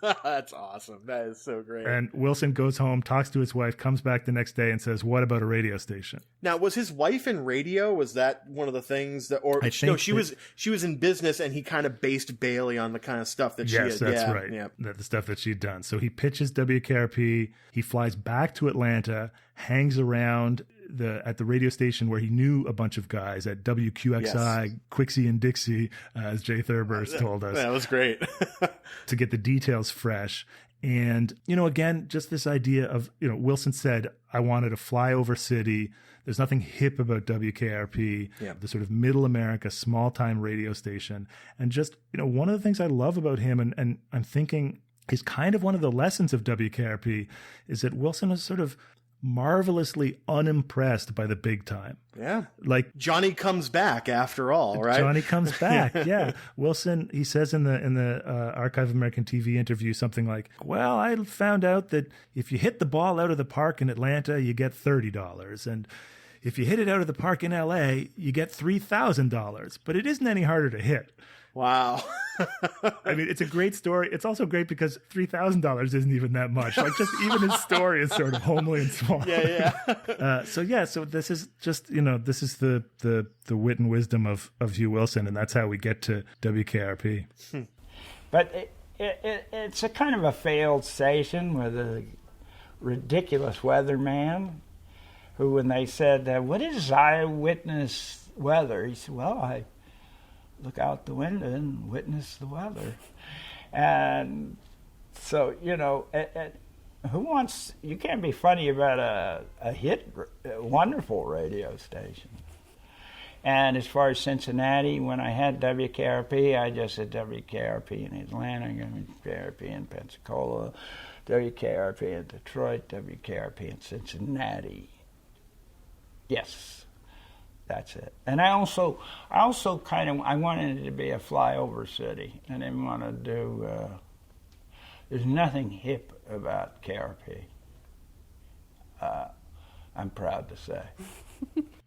That's awesome. That is so great. And Wilson goes home, talks to his wife, comes back the next day and says, "What about a radio station?" Now, was his wife in radio? Was that one of the things that, she was in business, and he kind of based Bailey on the kind of stuff that she had. Yes, that's right. Yeah. The stuff that she'd done. So he pitches WKRP. He flies back to Atlanta, hangs around at the radio station where he knew a bunch of guys at WQXI, Quixie and Dixie, as Jay Thurber told us. That was great. To get the details fresh. And, again, just this idea of, Wilson said, I wanted a flyover city. There's nothing hip about WKRP, the sort of middle America, small time radio station. And just, one of the things I love about him, and I'm thinking is kind of one of the lessons of WKRP, is that Wilson is sort of marvelously unimpressed by the big time. Yeah. Like Johnny comes back after all, right? Johnny comes back. Yeah. Wilson, he says in the Archive of American TV interview something like, "Well, I found out that if you hit the ball out of the park in Atlanta, you get $30. And if you hit it out of the park in LA, you get $3,000. But it isn't any harder to hit." Wow. I mean, it's a great story. It's also great because $3,000 isn't even that much. Like, just even his story is sort of homely and small. Yeah. So this is just, this is the wit and wisdom of Hugh Wilson, and that's how we get to WKRP. But it's a kind of a failed station with a ridiculous weatherman who, when they said, "What is eyewitness weather?" he said, "Well, I look out the window and witness the weather." And so, you can't be funny about a wonderful radio station. And as far as Cincinnati, when I had WKRP, I just said WKRP in Atlanta, WKRP in Pensacola, WKRP in Detroit, WKRP in Cincinnati. Yes. That's it. And I also I wanted it to be a flyover city. I didn't want to do, there's nothing hip about KRP. I'm proud to say.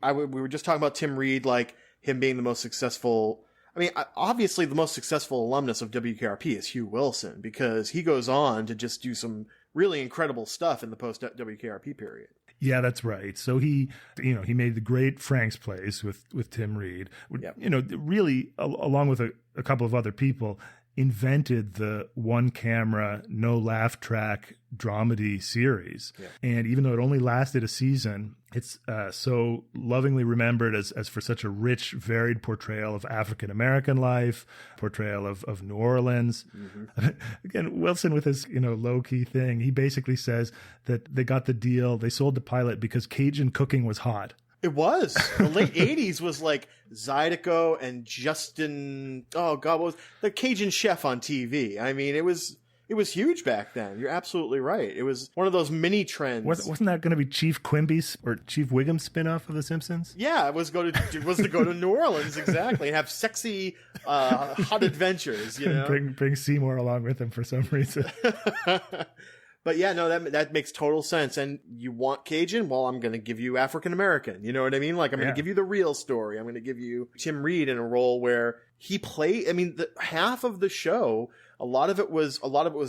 We were just talking about Tim Reed, like him being the most successful. I mean, obviously the most successful alumnus of WKRP is Hugh Wilson, because he goes on to just do some really incredible stuff in the post-WKRP period. Yeah, that's right. So he made the great Frank's Place with Tim Reed. Really, along with a couple of other people, invented the one camera, no laugh track dramedy series. Yeah. And even though it only lasted a season, it's so lovingly remembered as for such a rich, varied portrayal of African-American life, portrayal of New Orleans. Mm-hmm. Again, Wilson with his, low-key thing, he basically says that they got the deal, they sold the pilot because Cajun cooking was hot. It was. The late 80s was like Zydeco and Justin, what was the Cajun chef on TV. I mean, it was huge back then. You're absolutely right. It was one of those mini trends. Wasn't that going to be Chief Quimby's or Chief Wiggum's spinoff of The Simpsons? Yeah, it was to go to New Orleans, exactly, and have sexy, hot adventures. Bring Seymour along with him for some reason. But yeah, no, that makes total sense. And you want Cajun? Well, I'm going to give you African American. You know what I mean? Like, I'm going to give you the real story. I'm going to give you Tim Reed in a role where he played. I mean, half of the show, a lot of it was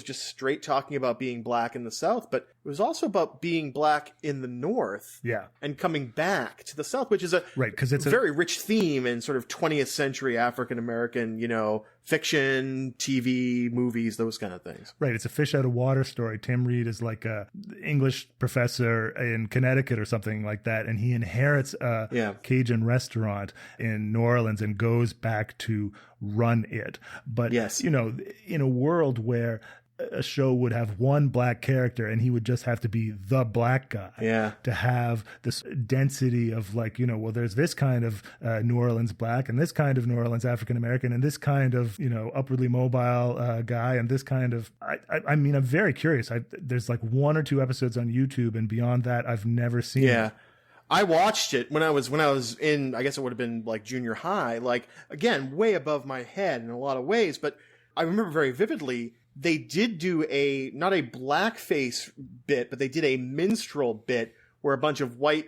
just straight talking about being black in the South, but it was also about being black in the North. Yeah. And coming back to the South, which is a very rich theme in sort of 20th century African American, fiction, TV, movies, those kind of things. Right. It's a fish out of water story. Tim Reed is like a English professor in Connecticut or something like that, and he inherits a Cajun restaurant in New Orleans and goes back to run it. But, in a world where a show would have one black character and he would just have to be the black guy. Yeah. To have this density of there's this kind of New Orleans black and this kind of New Orleans African American and this kind of, upwardly mobile guy and this kind of, I'm very curious. There's like 1 or 2 episodes on YouTube, and beyond that, I've never seen it. I watched it when I was in, I guess it would have been like junior high, like, again, way above my head in a lot of ways, but I remember very vividly they did do not a blackface bit, but they did a minstrel bit where a bunch of white,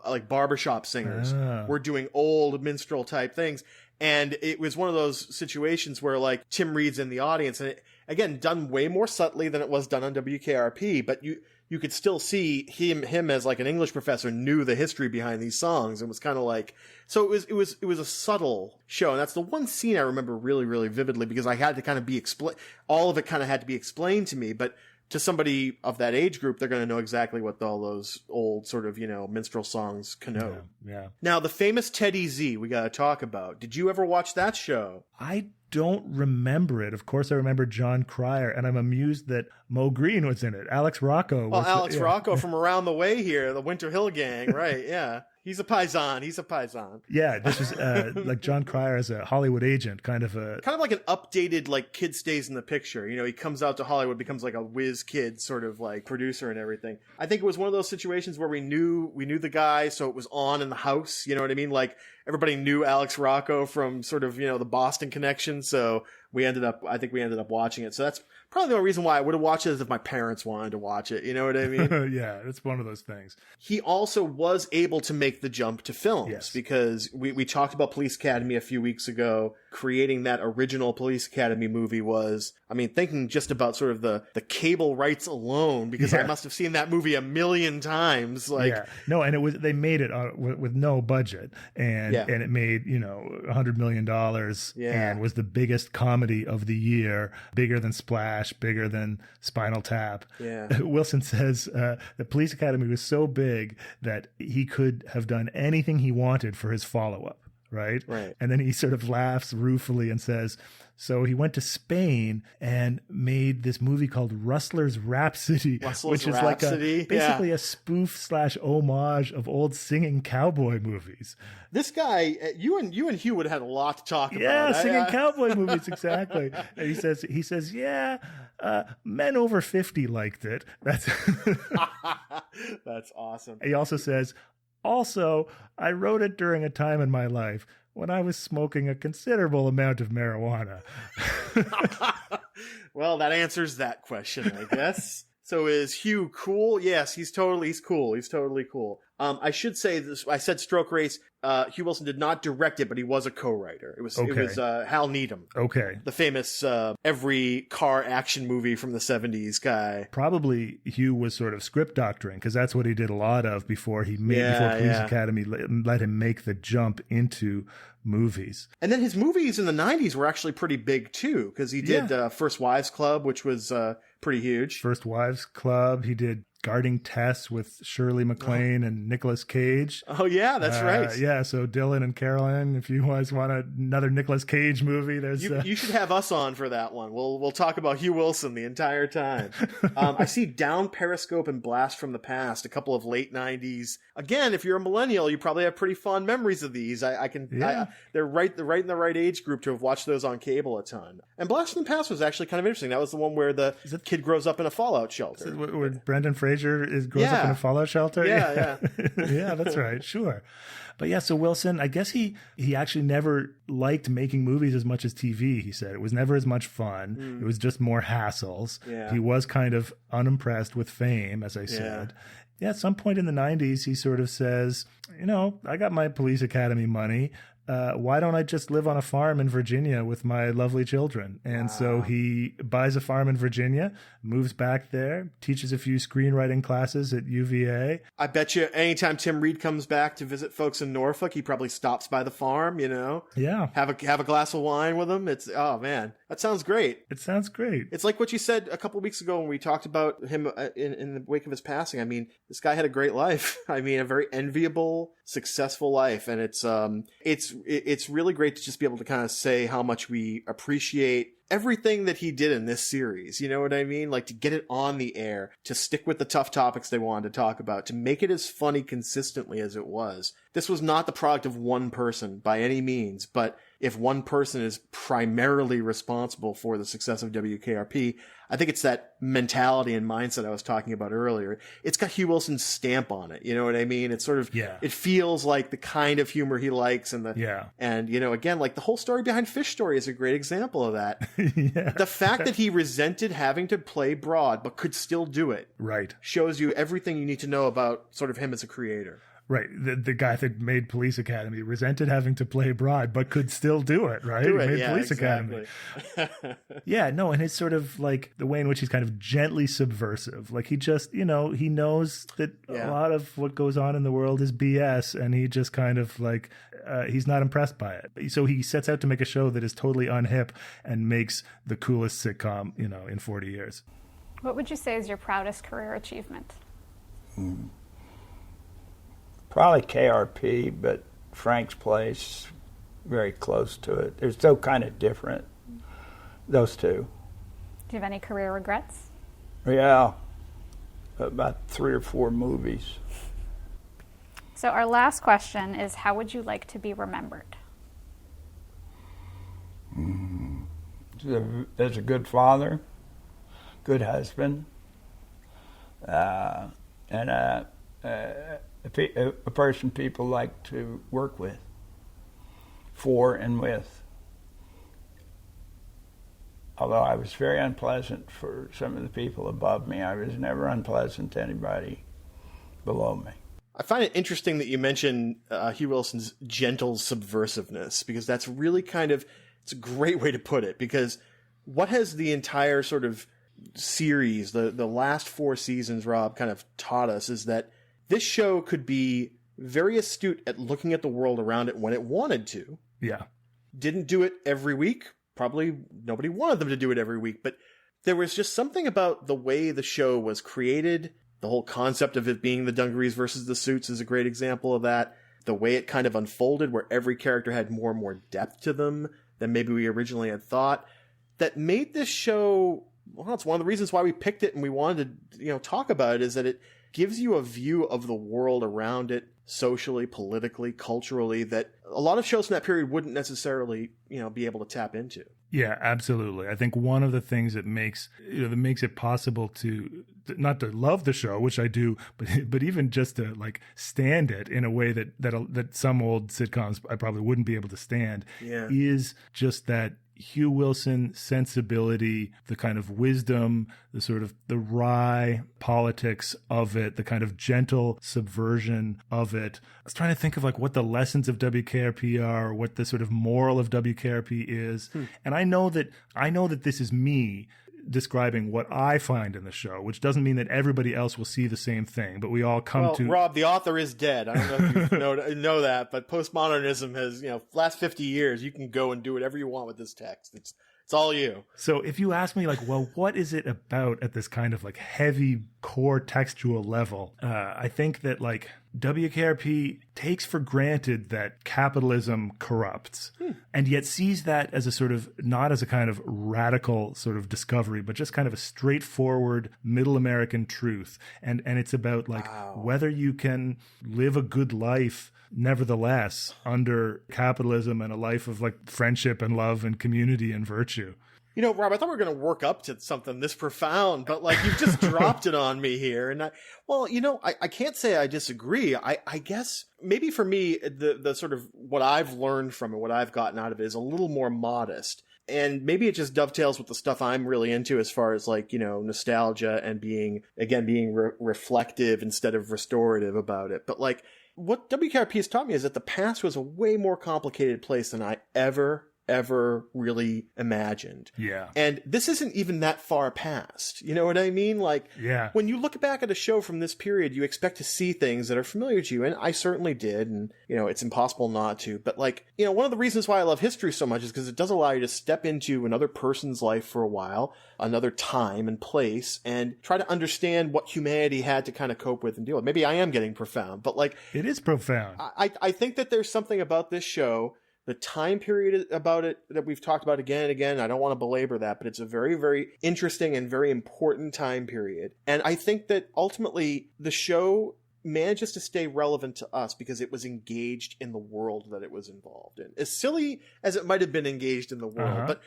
like barbershop singers were doing old minstrel type things. And it was one of those situations where like Tim Reed's in the audience, and it, again, done way more subtly than it was done on WKRP, but you could still see him as like an English professor knew the history behind these songs and was kind of like, so it was a subtle show. And that's the one scene I remember really, really vividly because I had to kind of all of it kind of had to be explained to me, but to somebody of that age group, they're going to know exactly what all those old sort of, minstrel songs connote. Yeah. Now, the famous Teddy Z we got to talk about. Did you ever watch that show? I don't remember it. Of course, I remember John Cryer, and I'm amused that Mo Green was in it. Alex Rocco. Rocco from around the way here, the Winter Hill Gang, right? Yeah. He's a paisan. Yeah, this is like John Cryer as a Hollywood agent, kind of like an updated like Kid Stays in the Picture. He comes out to Hollywood, becomes like a whiz kid sort of like producer and everything. I think it was one of those situations where we knew the guy, so it was on in the house. You know what I mean? Like everybody knew Alex Rocco from sort of the Boston connection, so I think we ended up watching it. So that's probably the only reason why I would have watched it is if my parents wanted to watch it. You know what I mean? Yeah, it's one of those things. He also was able to make the jump to films because we talked about Police Academy a few weeks ago. Creating that original Police Academy movie was, thinking just about sort of the cable rights alone, because I must have seen that movie a million times. No, and they made it with no budget, and it made $100 million, and was the biggest comedy of the year, bigger than Splash, bigger than Spinal Tap. Yeah. Wilson says the Police Academy was so big that he could have done anything he wanted for his follow-up. Right. And then he sort of laughs ruefully and says, so he went to Spain and made this movie called Rustler's Rhapsody, which is like basically a spoof / homage of old singing cowboy movies. This guy, you and Hugh would have had a lot to talk about. Yeah, singing cowboy movies, exactly. And he says, men over 50 liked it. That's awesome. He also says, I wrote it during a time in my life when I was smoking a considerable amount of marijuana. Well, that answers that question, I guess. So is Hugh cool? Yes, he's cool. He's totally cool. I should say this. I said Stroke Race. Hugh Wilson did not direct it, but he was a co-writer. It was Hal Needham. Okay. The famous every car action movie from the 70s guy. Probably Hugh was sort of script doctoring, because that's what he did a lot of before Police Academy let him make the jump into movies. And then his movies in the 90s were actually pretty big too, because he did First Wives Club, which was pretty huge. First Wives Club. He did Guarding Tess with Shirley MacLaine and Nicolas Cage. Oh, yeah, that's right. Yeah, so Dylan and Carolyn, if you guys want another Nicolas Cage movie, there's... You should have us on for that one. We'll talk about Hugh Wilson the entire time. I see Down, Periscope, and Blast from the Past, a couple of late 90s. Again, if you're a millennial, you probably have pretty fond memories of these. They're right in the right age group to have watched those on cable a ton. And Blast from the Past was actually kind of interesting. That was the one where the kid grows up in a fallout shelter. Where Brendan Fraser grows up in a fallout shelter? Yeah. Yeah, that's right. Sure. But yeah, so Wilson, I guess he actually never liked making movies as much as TV, he said. It was never as much fun. It was just more hassles. Yeah. He was kind of unimpressed with fame, as I said. Yeah, at some point in the 90s, he sort of says, I got my Police Academy money. Why don't I just live on a farm in Virginia with my lovely children? And so he buys a farm in Virginia, moves back there, teaches a few screenwriting classes at UVA. I bet you anytime Tim Reed comes back to visit folks in Norfolk, he probably stops by the farm, Yeah. Have a glass of wine with him. Oh man, that sounds great. It sounds great. It's like what you said a couple of weeks ago when we talked about him in the wake of his passing. I mean, this guy had a great life. I mean, a very enviable, successful life. And it's really great to just be able to kind of say how much we appreciate everything that he did in this series. You know what I mean? Like, to get it on the air, to stick with the tough topics they wanted to talk about, to make it as funny consistently as it was. This was not the product of one person by any means, but if one person is primarily responsible for the success of WKRP, I think it's that mentality and mindset I was talking about earlier. It's got Hugh Wilson's stamp on it. You know what I mean? It's sort of, it feels like the kind of humor he likes, and again, like the whole story behind Fish Story is a great example of that. The fact that he resented having to play broad, but could still do it. Right. Shows you everything you need to know about sort of him as a creator. Right. The guy that made Police Academy resented having to play broad, but could still do it, right? Police Academy. And it's sort of like the way in which he's kind of gently subversive. Like he just, he knows that a lot of what goes on in the world is BS, and he just kind of like, he's not impressed by it. So he sets out to make a show that is totally unhip and makes the coolest sitcom, in 40 years. What would you say is your proudest career achievement? Probably KRP, but Frank's Place, very close to it. They're so kind of different, those two. Do you have any career regrets? Yeah, about 3 or 4 movies. So our last question is, how would you like to be remembered? As a good father, good husband, and a person people like to work with, for and with. Although I was very unpleasant for some of the people above me, I was never unpleasant to anybody below me. I find it interesting that you mention Hugh Wilson's gentle subversiveness, because that's really it's a great way to put it, because what has the entire sort of series, the last 4 seasons, Rob, kind of taught us is that this show could be very astute at looking at the world around it when it wanted to. Yeah. Didn't do it every week. Probably nobody wanted them to do it every week, but there was just something about the way the show was created. The whole concept of it being the dungarees versus the suits is a great example of that. The way it kind of unfolded, where every character had more and more depth to them than maybe we originally had thought, that made this show, well, it's one of the reasons why we picked it and we wanted to, talk about it, is that it gives you a view of the world around it, socially, politically, culturally, that a lot of shows in that period wouldn't necessarily, be able to tap into. Yeah, absolutely. I think one of the things that makes it possible to not to love the show, which I do, but even just to like stand it in a way that some old sitcoms I probably wouldn't be able to stand, is just that Hugh Wilson sensibility, the kind of wisdom, the sort of the wry politics of it, the kind of gentle subversion of it. I was trying to think of like what the lessons of WKRP are, what the sort of moral of WKRP is. And I know that this is me describing what I find in the show, which doesn't mean that everybody else will see the same thing, but we all come to... Rob, the author is dead. I don't know if you know that, but postmodernism has, last 50 years, you can go and do whatever you want with this text. It's all you. So if you ask me, like, well, what is it about at this kind of like heavy core textual level? I think that like WKRP takes for granted that capitalism corrupts and yet sees that as a sort of, not as a kind of radical sort of discovery, but just kind of a straightforward middle American truth. And it's about like whether you can live a good life nevertheless under capitalism and a life of like friendship and love and community and virtue. Rob, I thought we were going to work up to something this profound, but like you've just dropped it on me here. And I can't say I disagree. I guess maybe for me, the sort of what I've learned from it, what I've gotten out of it is a little more modest. And maybe it just dovetails with the stuff I'm really into as far as like, nostalgia and being reflective instead of restorative about it. But like what WKRP has taught me is that the past was a way more complicated place than I ever really imagined. Yeah. And this isn't even that far past. You know what I mean? Like, when you look back at a show from this period, you expect to see things that are familiar to you. And I certainly did. And, it's impossible not to. But like, one of the reasons why I love history so much is because it does allow you to step into another person's life for a while, another time and place, and try to understand what humanity had to kind of cope with and deal with. Maybe I am getting profound, but like... It is profound. I think that there's something about this show, the time period about it that we've talked about again and again. I don't want to belabor that, but it's a very, very interesting and very important time period. And I think that ultimately the show manages to stay relevant to us because it was engaged in the world that it was involved in. As silly as it might have been engaged in the world,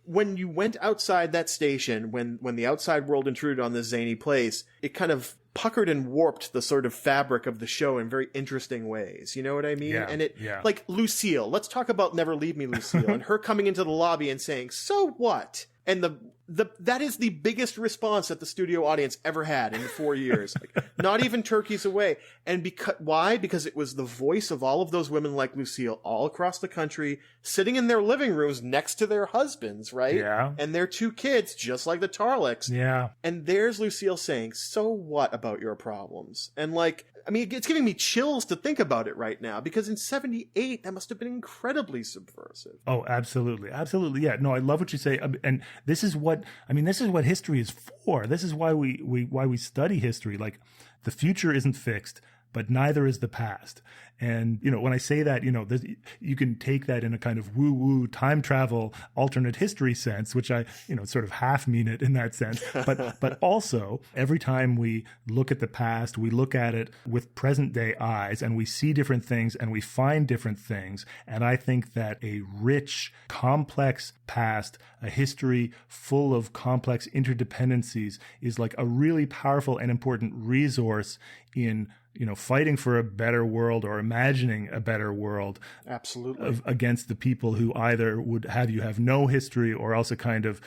when you went outside that station, when the outside world intruded on this zany place, it kind of puckered and warped the sort of fabric of the show in very interesting ways. You know what I mean? Yeah, and like Lucille, let's talk about Never Leave Me, Lucille, and her coming into the lobby and saying, "So what?" And that is the biggest response that the studio audience ever had in 4 years. Like, not even turkeys away. And why? Because it was the voice of all of those women like Lucille all across the country, sitting in their living rooms next to their husbands, right? Yeah. And their 2 kids, just like the Tarlicks. Yeah. And there's Lucille saying, "So what about your problems?" And like, I mean, it's giving me chills to think about it right now, because in 78, that must have been incredibly subversive. Oh, absolutely. Absolutely. Yeah. No, I love what you say. And this is what history is for. This is why we study history. Like, the future isn't fixed, but neither is the past. And, when I say that, you can take that in a kind of woo-woo time travel alternate history sense, which I, sort of half mean it in that sense. But also, every time we look at the past, we look at it with present day eyes, and we see different things and we find different things. And I think that a rich, complex past, a history full of complex interdependencies, is like a really powerful and important resource in fighting for a better world or imagining a better world. Absolutely. Against the people who either would have you have no history or else a kind of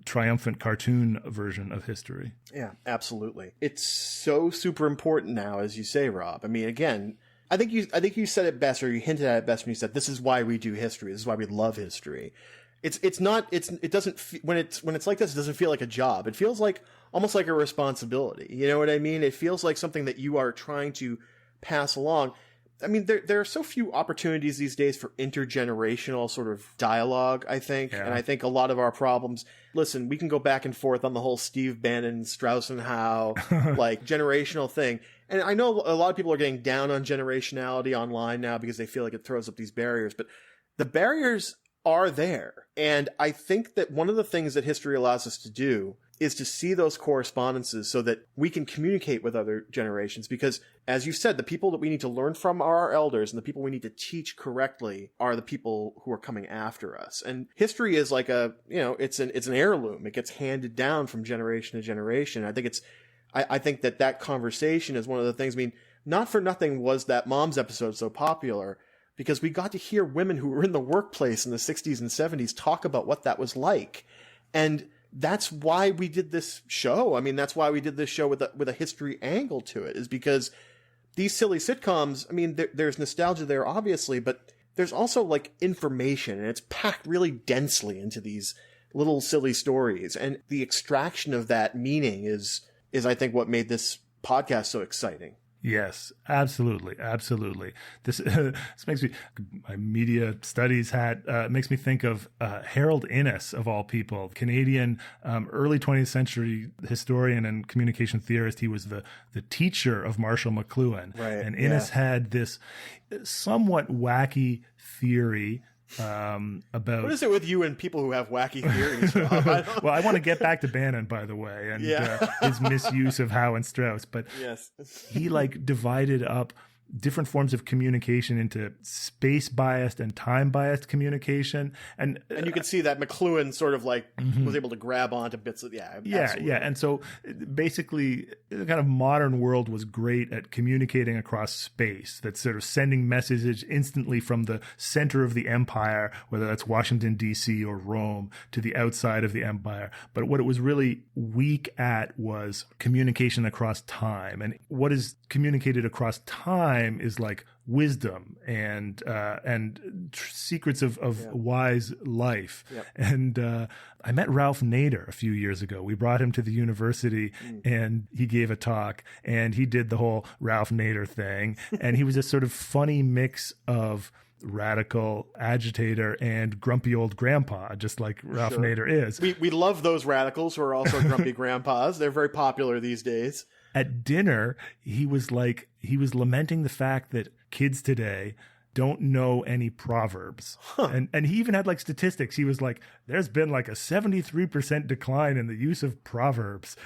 triumphant cartoon version of history. Yeah, absolutely. It's so super important now, as you say, Rob. I mean, again, I think you said it best, or you hinted at it best when you said, this is why we do history. This is why we love history. It doesn't, when it's like this, it doesn't feel like a job. It feels like almost like a responsibility. You know what I mean? It feels like something that you are trying to pass along. I mean, there are so few opportunities these days for intergenerational sort of dialogue, I think. Yeah. And I think a lot of our problems, listen, we can go back and forth on the whole Steve Bannon, Strauss and Howe, like generational thing. And I know a lot of people are getting down on generationality online now because they feel like it throws up these barriers, but the barriers are there. And I think that one of the things that history allows us to do is to see those correspondences so that we can communicate with other generations. Because, as you said, the people that we need to learn from are our elders, and the people we need to teach correctly are the people who are coming after us. And history is like it's an heirloom. It gets handed down from generation to generation. I think that conversation is one of the things. I mean, not for nothing was that Mom's episode so popular. because we got to hear women who were in the workplace in the 60s and 70s talk about what that was like. And that's why we did this show. I mean, that's why we did this show with a history angle to it, is because these silly sitcoms, I mean, there's nostalgia there, obviously, but there's also like information, and it's packed really densely into these little silly stories. And the extraction of that meaning is I think what made this podcast so exciting. Yes, absolutely, absolutely. This makes me, my media studies hat makes me think of Harold Innis, of all people, Canadian early 20th century historian and communication theorist. He was the teacher of Marshall McLuhan, right? And Innis had this somewhat wacky theory about what is it with you and people who have wacky theories? Well, I want to get back to Bannon, by the way, and his misuse of Howe and Strauss, but yes. He like divided up different forms of communication into space-biased and time-biased communication. And you can see that McLuhan sort of like was able to grab onto bits of, absolutely. And so basically the kind of modern world was great at communicating across space, that's sort of sending messages instantly from the center of the empire, whether that's Washington, D.C. or Rome, to the outside of the empire. But what it was really weak at was communication across time. And what is communicated across time is like wisdom and secrets of wise life. Yep. And I met Ralph Nader a few years ago. We brought him to the university and he gave a talk, and he did the whole Ralph Nader thing. And he was a sort of funny mix of radical agitator and grumpy old grandpa, just like Ralph Nader is. We love those radicals who are also grumpy grandpas. They're very popular these days. At dinner, he was lamenting the fact that kids today don't know any proverbs. And he even had like statistics. He was like, there's been like a 73% decline in the use of proverbs.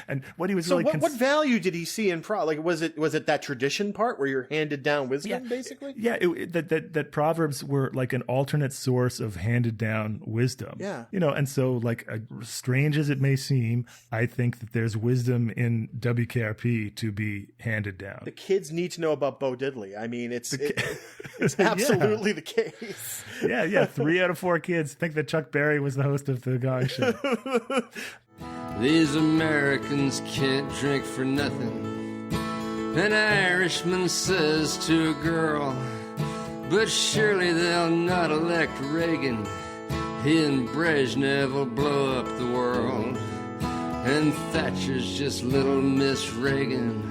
and what he was so really... what value did he see in like, was it that tradition part where you're handed down wisdom, basically? Yeah, that proverbs were like an alternate source of handed down wisdom. Yeah. And so like, strange as it may seem, I think that there's wisdom in WKRP to be handed down. The kids need to know about Bo Diddley. I mean, it's absolutely the case. Yeah. 3 out of 4 kids think that Chuck Berry was the host of the Gong Show. These Americans can't drink for nothing, an Irishman says to a girl, but surely they'll not elect Reagan. He and Brezhnev will blow up the world, and Thatcher's just little Miss Reagan.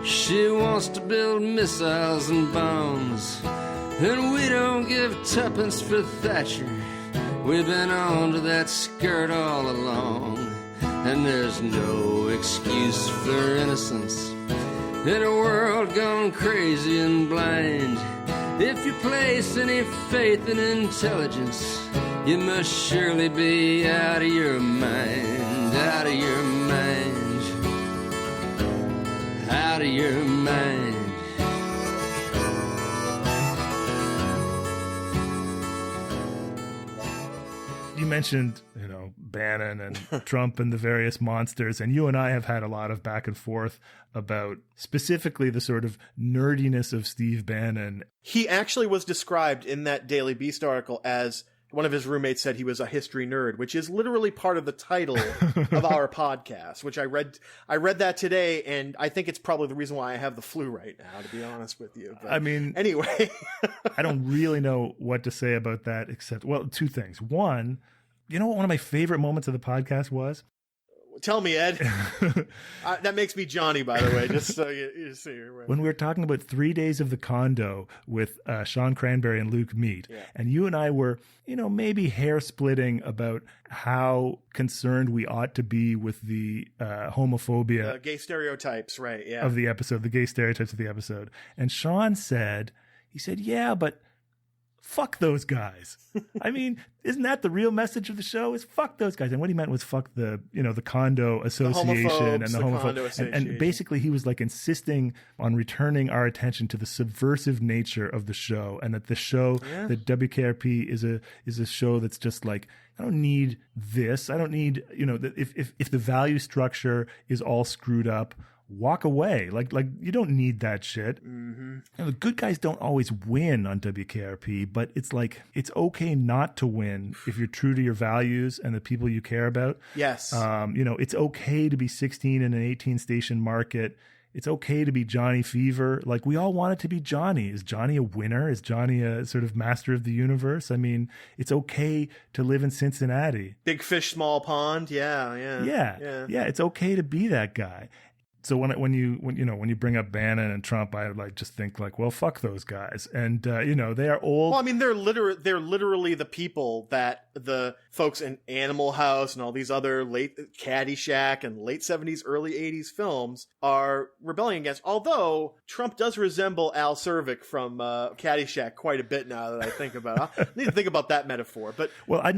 She wants to build missiles and bombs, and we don't give tuppence for Thatcher. We've been on to that skirt all along, and there's no excuse for innocence in a world gone crazy and blind. If you place any faith in intelligence, you must surely be out of your mind, out of your mind. Out of your mind. You mentioned, Bannon and Trump and the various monsters, and you and I have had a lot of back and forth about specifically the sort of nerdiness of Steve Bannon. He actually was described in that Daily Beast article as, one of his roommates said he was a history nerd, which is literally part of the title of our podcast, which I read that today, and I think it's probably the reason why I have the flu right now, to be honest with you. But anyway. I don't really know what to say about that, except, 2 things. One, you know what one of my favorite moments of the podcast was? Tell me, Ed. That makes me Johnny, by the way, just so you see. Right. When we were talking about 3 Days of the Condo with Sean Cranberry and Luke Mead, and you and I were, maybe hair splitting about how concerned we ought to be with the homophobia. Gay stereotypes, right, yeah. Of the episode, the gay stereotypes of the episode. And Sean said, yeah, but fuck those guys. I mean, isn't that the real message of the show? Is fuck those guys. And what he meant was fuck the condo association and the homophobes. And basically he was like insisting on returning our attention to the subversive nature of the show, and that the show, that WKRP is a show that's just like, I don't need this. I don't need, if the value structure is all screwed up, walk away. Like you don't need that shit. The good guys don't always win on WKRP, but it's like it's okay not to win if you're true to your values and the people you care about. Yes. It's okay to be 16 in an 18 station market. It's okay to be Johnny Fever. Like, we all want it to be Johnny. Is Johnny a winner? Is Johnny a sort of master of the universe? I mean, it's okay to live in Cincinnati. Big fish, small pond. Yeah. It's okay to be that guy. So when you bring up Bannon and Trump, I just think like, well, fuck those guys, and they are old. Well, I mean, they're literally the people that the folks in Animal House and all these other late Caddyshack and late 70s, early 80s films are rebelling against. Although Trump does resemble Al Cervic from Caddyshack quite a bit now that I think about it. I need to think about that metaphor. But well, I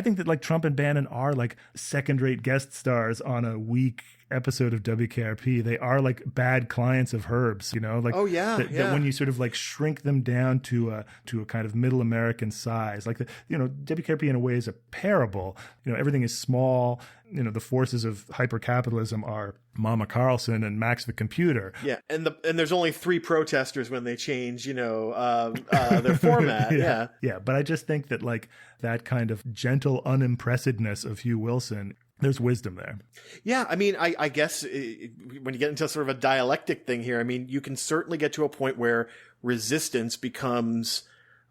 think that like Trump and Bannon are like second-rate guest stars on a week episode of WKRP. They are like bad clients of Herb's, that when you sort of like shrink them down to a kind of middle American size, like WKRP in a way is a parable. Everything is small. The forces of hyper-capitalism are Mama Carlson and Max the computer. Yeah, and there's only 3 protesters when they change, their format. Yeah, but I just think that like that kind of gentle unimpressedness of Hugh Wilson, there's wisdom there. Yeah, I mean, I guess when you get into sort of a dialectic thing here, I mean, you can certainly get to a point where resistance becomes,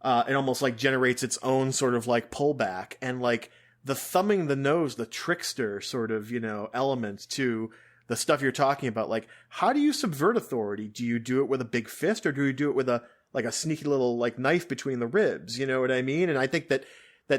it almost like generates its own sort of like pullback, and like the thumbing the nose, the trickster sort of, element to the stuff you're talking about. Like, how do you subvert authority? Do you do it with a big fist, or do you do it with a sneaky little like knife between the ribs? You know what I mean? And I think that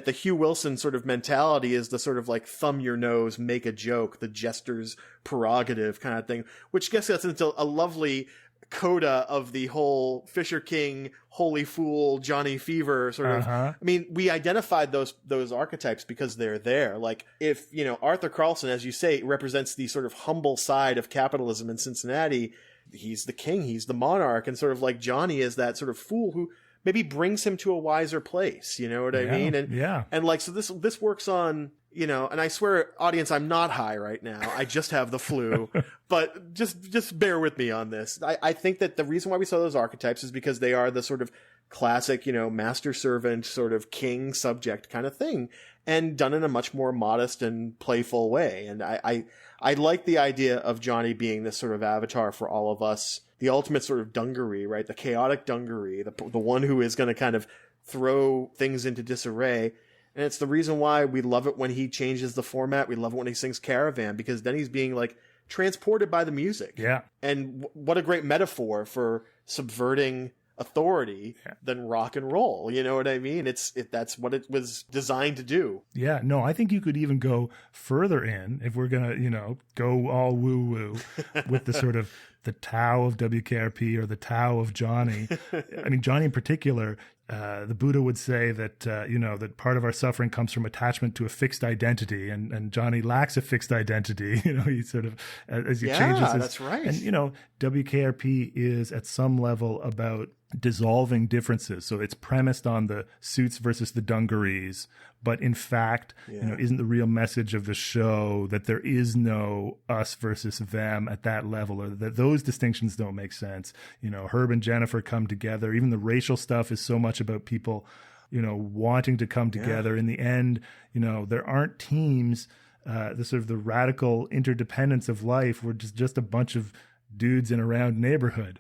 the Hugh Wilson sort of mentality is the sort of like thumb your nose, make a joke, the jester's prerogative kind of thing, which gets us into a lovely coda of the whole Fisher King, Holy Fool, Johnny Fever sort of. I mean, we identified those archetypes because they're there. Like, if, Arthur Carlson, as you say, represents the sort of humble side of capitalism in Cincinnati, he's the king, he's the monarch, and sort of like Johnny is that sort of fool who maybe brings him to a wiser place. You know what I mean? And like, so this works on, and I swear, audience, I'm not high right now. I just have the flu, but just bear with me on this. I think that the reason why we saw those archetypes is because they are the sort of classic, master servant sort of king subject kind of thing, and done in a much more modest and playful way. And I like the idea of Johnny being this sort of avatar for all of us, the ultimate sort of dungaree, right? The chaotic dungaree, the one who is going to kind of throw things into disarray. And it's the reason why we love it when he changes the format. We love it when he sings Caravan, because then he's being like transported by the music. Yeah. And what a great metaphor for subverting authority than rock and roll. You know what I mean? That's what it was designed to do. Yeah, no, I think you could even go further in, if we're going to, go all woo woo with the sort of the Tao of WKRP or the Tao of Johnny. I mean, Johnny in particular, the Buddha would say that, that part of our suffering comes from attachment to a fixed identity, and Johnny lacks a fixed identity. He sort of, as he changes his, that's right. And, WKRP is at some level about dissolving differences. So it's premised on the suits versus the dungarees, but in fact, isn't the real message of the show that there is no us versus them at that level, or that those distinctions don't make sense. Herb and Jennifer come together. Even the racial stuff is so much about people, wanting to come together. In the end, there aren't teams. The sort of the radical interdependence of life. We're just a bunch of dudes in a round neighborhood.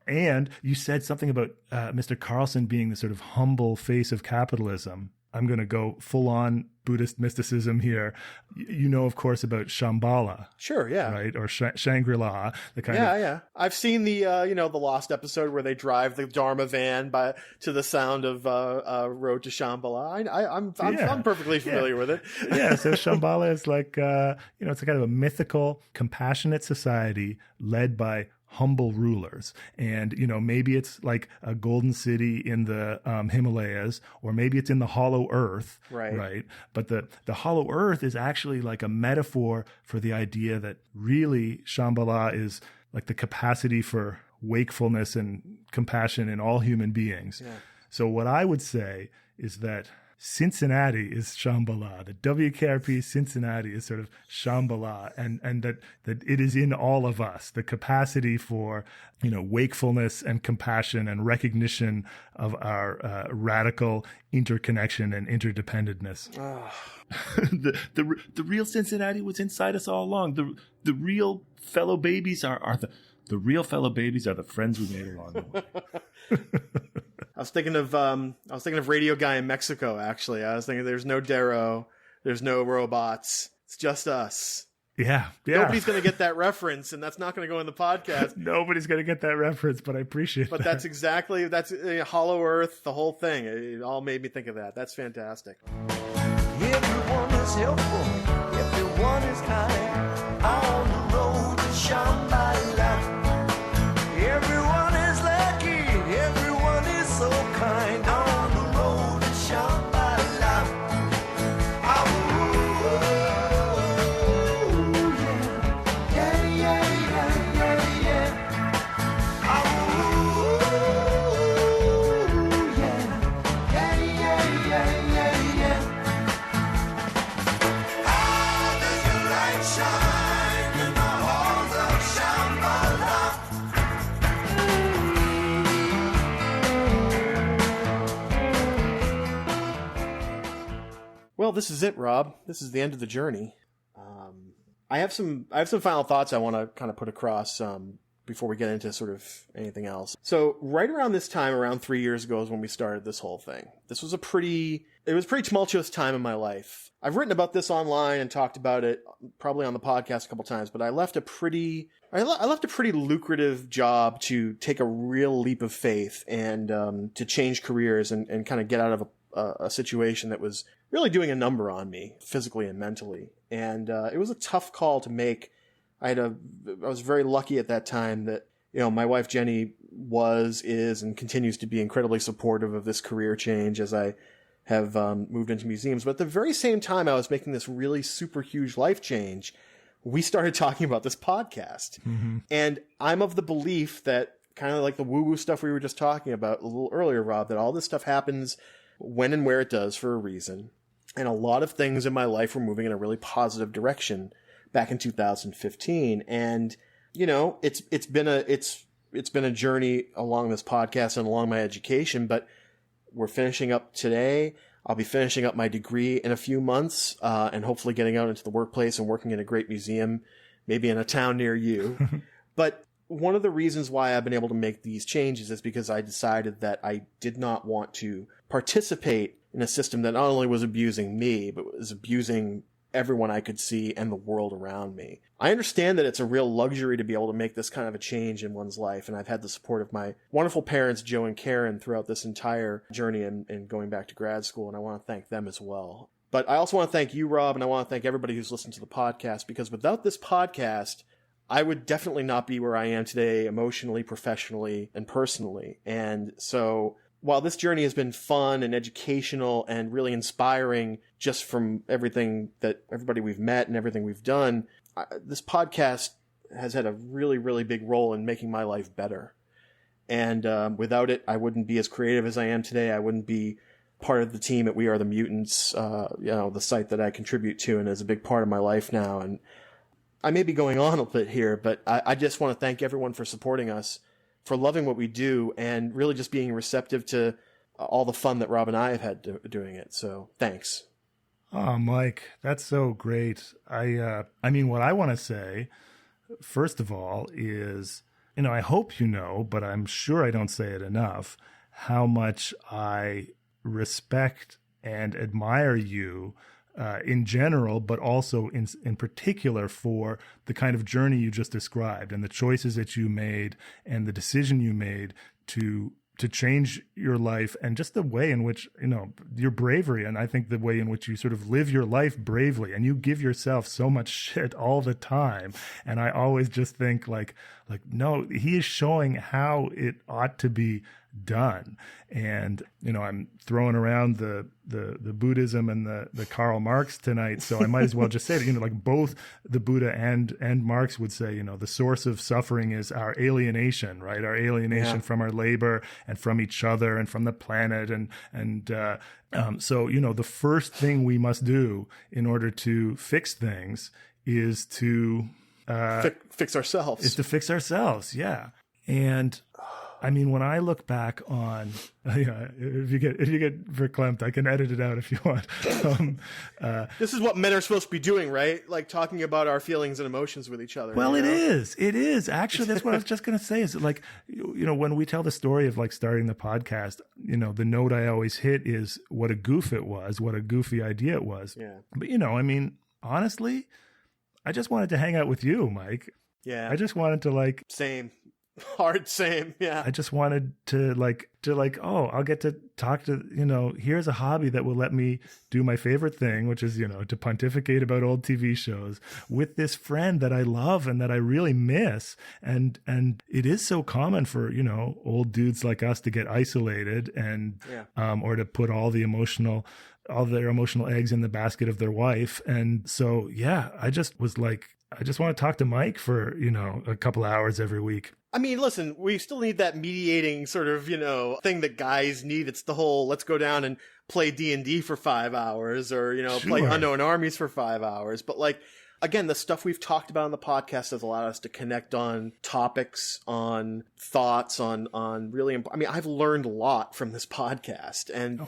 And you said something about Mr. Carlson being the sort of humble face of capitalism. I'm going to go full on Buddhist mysticism here. Of course, about Shambhala. Sure, yeah. Right? Or Shangri-La. The kind of... Yeah. I've seen the, the Lost episode where they drive the Dharma van to the sound of Road to Shambhala. I'm perfectly familiar with it. Yeah, so Shambhala is like, it's a kind of a mythical, compassionate society led by humble rulers. And, maybe it's like a golden city in the Himalayas, or maybe it's in the hollow earth. Right. But the hollow earth is actually like a metaphor for the idea that really Shambhala is like the capacity for wakefulness and compassion in all human beings. Yeah. So what I would say is that Cincinnati is Shambhala. The WKRP Cincinnati is sort of Shambhala, and that it is in all of us, the capacity for, wakefulness and compassion and recognition of our radical interconnection and interdependentness. The real Cincinnati was inside us all along. The real fellow babies are the real fellow babies are the friends we made along the way. I was thinking of Radio Guy in Mexico, actually. I was thinking there's no Darrow, there's no robots. It's just us. Yeah. Nobody's going to get that reference, and that's not going to go in the podcast. Nobody's going to get that reference, but I appreciate But that. that's Hollow Earth, the whole thing. It all made me think of that. That's fantastic. Everyone is helpful, everyone is kind. On the road to Shambhala. Everyone is lucky, everyone is so kind. On the road to Shambhala. Well, this is it, Rob. This is the end of the journey. I have some final thoughts I want to kind of put across before we get into sort of anything else. So right around this time, around 3 years ago, is when we started this whole thing. It was a pretty tumultuous time in my life. I've written about this online and talked about it probably on the podcast a couple times, but I left a pretty lucrative job to take a real leap of faith and to change careers and kind of get out of a situation that was really doing a number on me physically and mentally. And it was a tough call to make. I was very lucky at that time that, my wife Jenny is, and continues to be incredibly supportive of this career change as I have moved into museums. But at the very same time I was making this really super huge life change, we started talking about this podcast. Mm-hmm. And I'm of the belief that, kind of like the woo-woo stuff we were just talking about a little earlier, Rob, that all this stuff happens when and where it does for a reason. And a lot of things in my life were moving in a really positive direction back in 2015. And, it's been a journey along this podcast and along my education, but we're finishing up today. I'll be finishing up my degree in a few months, and hopefully getting out into the workplace and working in a great museum, maybe in a town near you. But one of the reasons why I've been able to make these changes is because I decided that I did not want to participate in a system that not only was abusing me, but was abusing everyone I could see and the world around me. I understand that it's a real luxury to be able to make this kind of a change in one's life, and I've had the support of my wonderful parents, Joe and Karen, throughout this entire journey and going back to grad school, and I want to thank them as well. But I also want to thank you, Rob, and I want to thank everybody who's listened to the podcast, because without this podcast, I would definitely not be where I am today emotionally, professionally, and personally. And so while this journey has been fun and educational and really inspiring just from everything that everybody we've met and everything we've done, this podcast has had a really, really big role in making my life better. And without it, I wouldn't be as creative as I am today. I wouldn't be part of the team at We Are the Mutants, the site that I contribute to and is a big part of my life now. And I may be going on a bit here, but I just want to thank everyone for supporting us, for loving what we do, and really just being receptive to all the fun that Rob and I have had doing it. So thanks. Oh, Mike, that's so great. I mean, what I want to say, first of all, is, I hope but I'm sure I don't say it enough, how much I respect and admire you in general, but also in particular for the kind of journey you just described and the choices that you made and the decision you made to change your life, and just the way in which, your bravery, and I think the way in which you sort of live your life bravely, and you give yourself so much shit all the time. And I always just think like, no, he is showing how it ought to be done. And, I'm throwing around the Buddhism and the Karl Marx tonight. So I might as well just say that, like both the Buddha and Marx would say, the source of suffering is our alienation, right? Our alienation from our labor and from each other and from the planet. So, the first thing we must do in order to fix things is to fix ourselves. Is to fix ourselves, yeah. And I mean, when I look back on, if you get verklempt, I can edit it out if you want. This is what men are supposed to be doing, right? Like talking about our feelings and emotions with each other. Well, it is. Actually, that's what I was just going to say is like, when we tell the story of like starting the podcast, the note I always hit is what a goof it was, what a goofy idea it was. Yeah. But, I mean, honestly, I just wanted to hang out with you, Mike. Yeah. I just wanted to Same. Yeah. I just wanted to I'll get to talk to, here's a hobby that will let me do my favorite thing, which is, to pontificate about old TV shows with this friend that I love and that I really miss. And it is so common for, old dudes like us to get isolated and, or to put all their emotional eggs in the basket of their wife. And so, yeah, I just want to talk to Mike for, a couple hours every week. I mean, listen, we still need that mediating sort of, thing that guys need. It's the whole, let's go down and play D&D for 5 hours or, play Unknown Armies for 5 hours. But again, the stuff we've talked about on the podcast has allowed us to connect on topics, on thoughts, on really I've learned a lot from this podcast. And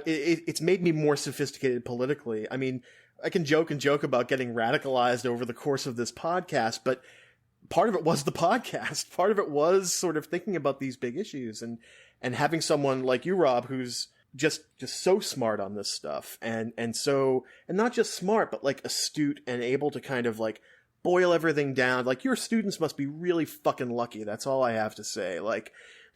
it's made me more sophisticated politically. I mean, I can joke about getting radicalized over the course of this podcast, but part of it was the podcast. Part of it was sort of thinking about these big issues and having someone like you, Rob, who's just so smart on this stuff and not just smart, but astute and able to kind of boil everything down. Your students must be really fucking lucky. That's all I have to say.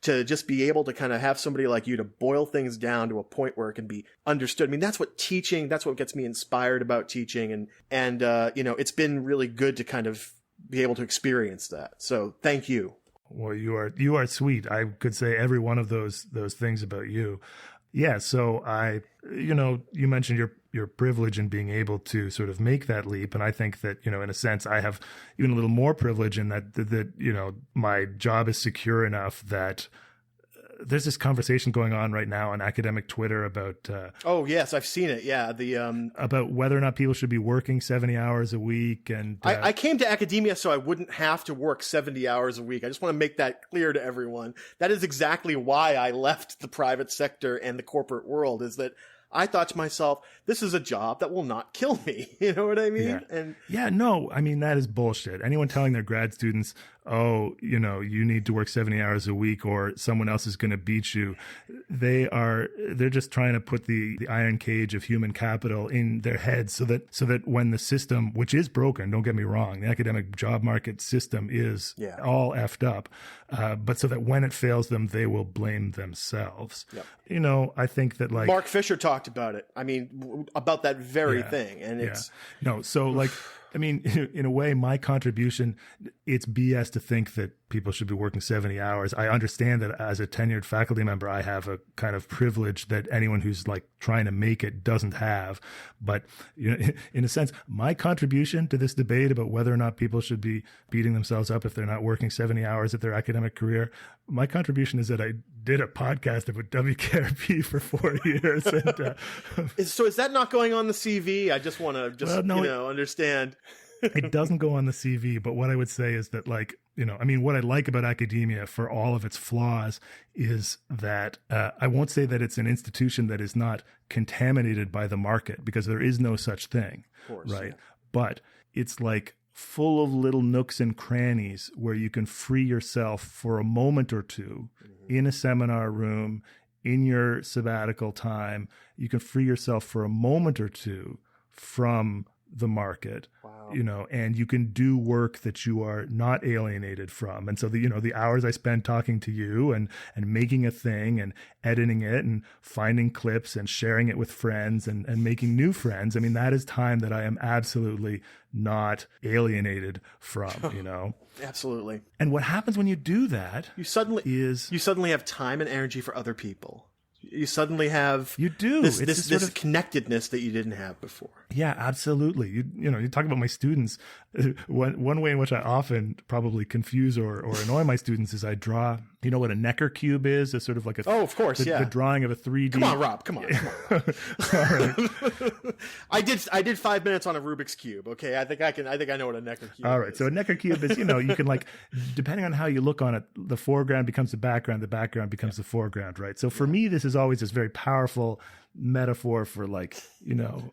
To just be able to kind of have somebody like you to boil things down to a point where it can be understood. I mean, that's what gets me inspired about teaching. And it's been really good to kind of be able to experience that. So thank you. Well, you are sweet. I could say every one of those things about you. Yeah. So you mentioned your privilege in being able to sort of make that leap. And I think that, in a sense, I have even a little more privilege in that my job is secure enough that there's this conversation going on right now on academic Twitter about oh yes, I've seen it. Yeah, about whether or not people should be working 70 hours a week. And I came to academia so I wouldn't have to work 70 hours a week. I just want to make that clear to everyone. That is exactly why I left the private sector and the corporate world, is that I thought to myself, this is a job that will not kill me. You know what I mean? Yeah. No, I mean, that is bullshit. Anyone telling their grad students, oh, you need to work 70 hours a week or someone else is going to beat you. They're just trying to put the iron cage of human capital in their heads so that when the system, which is broken, don't get me wrong, the academic job market system is all effed up. But so that when it fails them, they will blame themselves. Yep. I think that Mark Fisher talked about it. I mean, about that very thing. And it's no, so I mean, in a way, my contribution, it's BS to think that people should be working 70 hours. I understand that as a tenured faculty member, I have a kind of privilege that anyone who's trying to make it doesn't have. But in a sense, my contribution to this debate about whether or not people should be beating themselves up if they're not working 70 hours at their academic career, my contribution is that I did a podcast about WKRP for 4 years. And, so is that not going on the CV? I just want to understand. It doesn't go on the CV, but what I would say is that what I like about academia for all of its flaws is that I won't say that it's an institution that is not contaminated by the market, because there is no such thing, of course, right? Yeah. But it's full of little nooks and crannies where you can free yourself for a moment or two in a seminar room, in your sabbatical time. You can free yourself for a moment or two from the market, and you can do work that you are not alienated from. And so the hours I spend talking to you and making a thing and editing it and finding clips and sharing it with friends and making new friends, I mean, that is time that I am absolutely not alienated from, Absolutely. And what happens when you do that you suddenly have time and energy for other people. You suddenly have this connectedness that you didn't have before. Yeah, absolutely. You talk about my students. One way in which I often probably confuse or annoy my students is I draw. You know what a Necker cube is? It's sort of like of course, the drawing of a 3D. Come on, Rob. Come on. All right. I did 5 minutes on a Rubik's cube. Okay, I think I know what a Necker cube is. All right, so a Necker cube is, you can depending on how you look on it, the foreground becomes the background becomes the foreground, right? So for me, this is always this very powerful metaphor for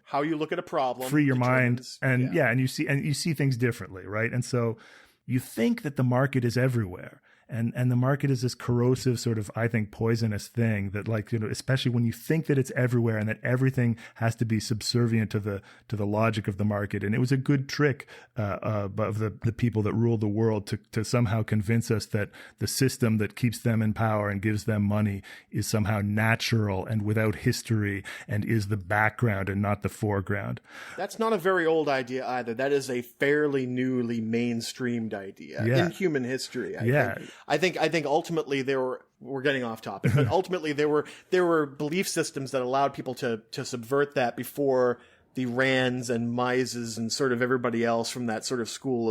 how you look at a problem, free your mind, and you see things differently, right? And so you think that the market is everywhere. And the market is this corrosive sort of, I think, poisonous thing that especially when you think that it's everywhere and that everything has to be subservient to the logic of the market. And it was a good trick of the people that rule the world to somehow convince us that the system that keeps them in power and gives them money is somehow natural and without history and is the background and not the foreground. That's not a very old idea either. That is a fairly newly mainstreamed idea in human history. I think ultimately we're getting off topic, but ultimately there were belief systems that allowed people to subvert that before the Rands and Mises and sort of everybody else from that sort of school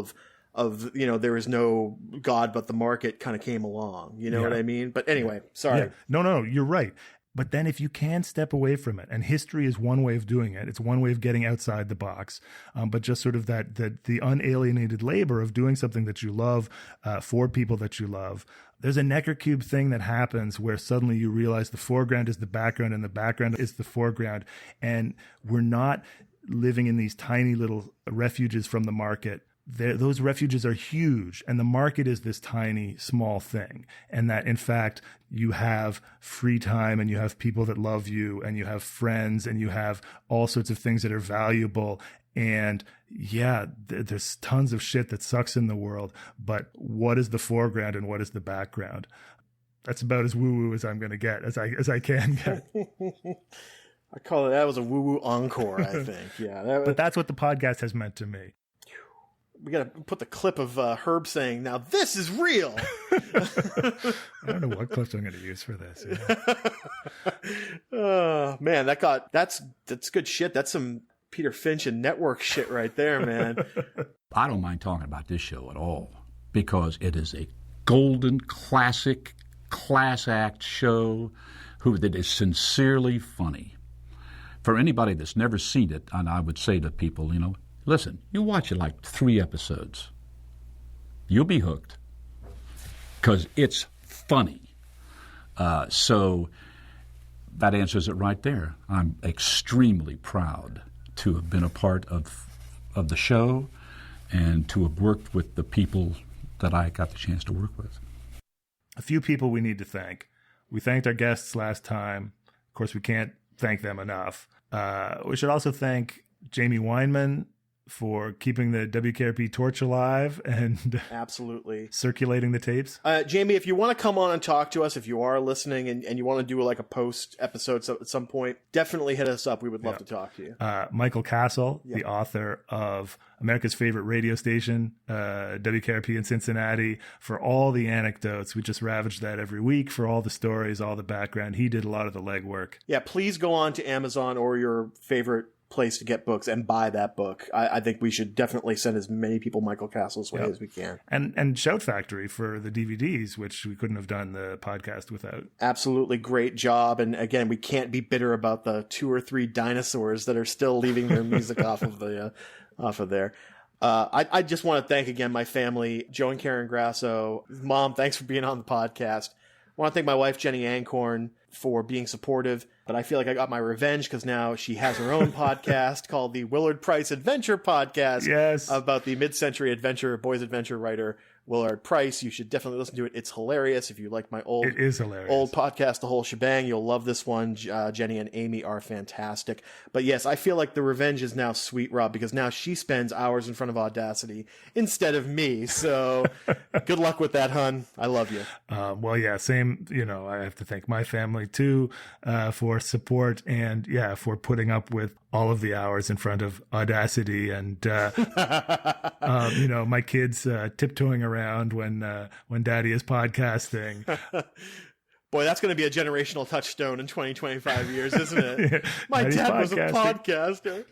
of there is no God but the market kind of came along. You know what I mean? But anyway, sorry. Yeah. No, you're right. But then if you can step away from it, and history is one way of doing it, it's one way of getting outside the box, but just sort of that the unalienated labor of doing something that you love for people that you love. There's a Necker cube thing that happens where suddenly you realize the foreground is the background and the background is the foreground. And we're not living in these tiny little refuges from the market. Those refuges are huge, and the market is this tiny, small thing. And that, in fact, you have free time, and you have people that love you, and you have friends, and you have all sorts of things that are valuable. And there's tons of shit that sucks in the world, but what is the foreground and what is the background? That's about as woo-woo as I'm going to get, as I can get. I call it, that was a woo-woo encore, I think. Yeah. But that's what the podcast has meant to me. We got to put the clip of Herb saying, "Now this is real." I don't know what clips I'm going to use for this. Oh man, that's good shit. That's some Peter Finch and network shit right there, man. I don't mind talking about this show at all because it is a golden classic class act show that is sincerely funny. For anybody that's never seen it, and I would say to people, listen, you watch it like 3 episodes. You'll be hooked because it's funny. So that answers it right there. I'm extremely proud to have been a part of the show and to have worked with the people that I got the chance to work with. A few people we need to thank. We thanked our guests last time. Of course, we can't thank them enough. We should also thank Jamie Weinman for keeping the WKRP torch alive and absolutely circulating the tapes. Jamie, if you want to come on and talk to us, if you are listening and you want to do like a post episode at some point, definitely hit us up. We would love to talk to you. Michael Castle, the author of America's favorite radio station, WKRP in Cincinnati, for all the anecdotes. We just ravage that every week for all the stories, all the background. He did a lot of the legwork. Yeah, please go on to Amazon or your favorite place to get books and buy that book. I think we should definitely send as many people Michael Castle's way as we can. And Shout Factory for the DVDs, which we couldn't have done the podcast without. Absolutely great job. And again, we can't be bitter about the 2 or 3 dinosaurs that are still leaving their music off of there. I just want to thank again my family, Joe and Karen Grasso. Mom, thanks for being on the podcast. I want to thank my wife, Jenny Ancorn, for being supportive, but I feel like I got my revenge because now she has her own podcast called the Willard Price Adventure Podcast. Yes. About the mid-century boys adventure writer Willard Price. You should definitely listen to it. It's hilarious. If you like my It is hilarious. old podcast, The Whole Shebang, you'll love this one. Jenny and Amy are fantastic. But yes, I feel like the revenge is now sweet, Rob, because now she spends hours in front of Audacity instead of me. So good luck with that, hun. I love you. Well, yeah, same. I have to thank my family too for support and for putting up with all of the hours in front of Audacity and my kids tiptoeing around when Daddy is podcasting. Boy, that's going to be a generational touchstone in 20-25 years, isn't it? My Daddy's dad was a podcasting.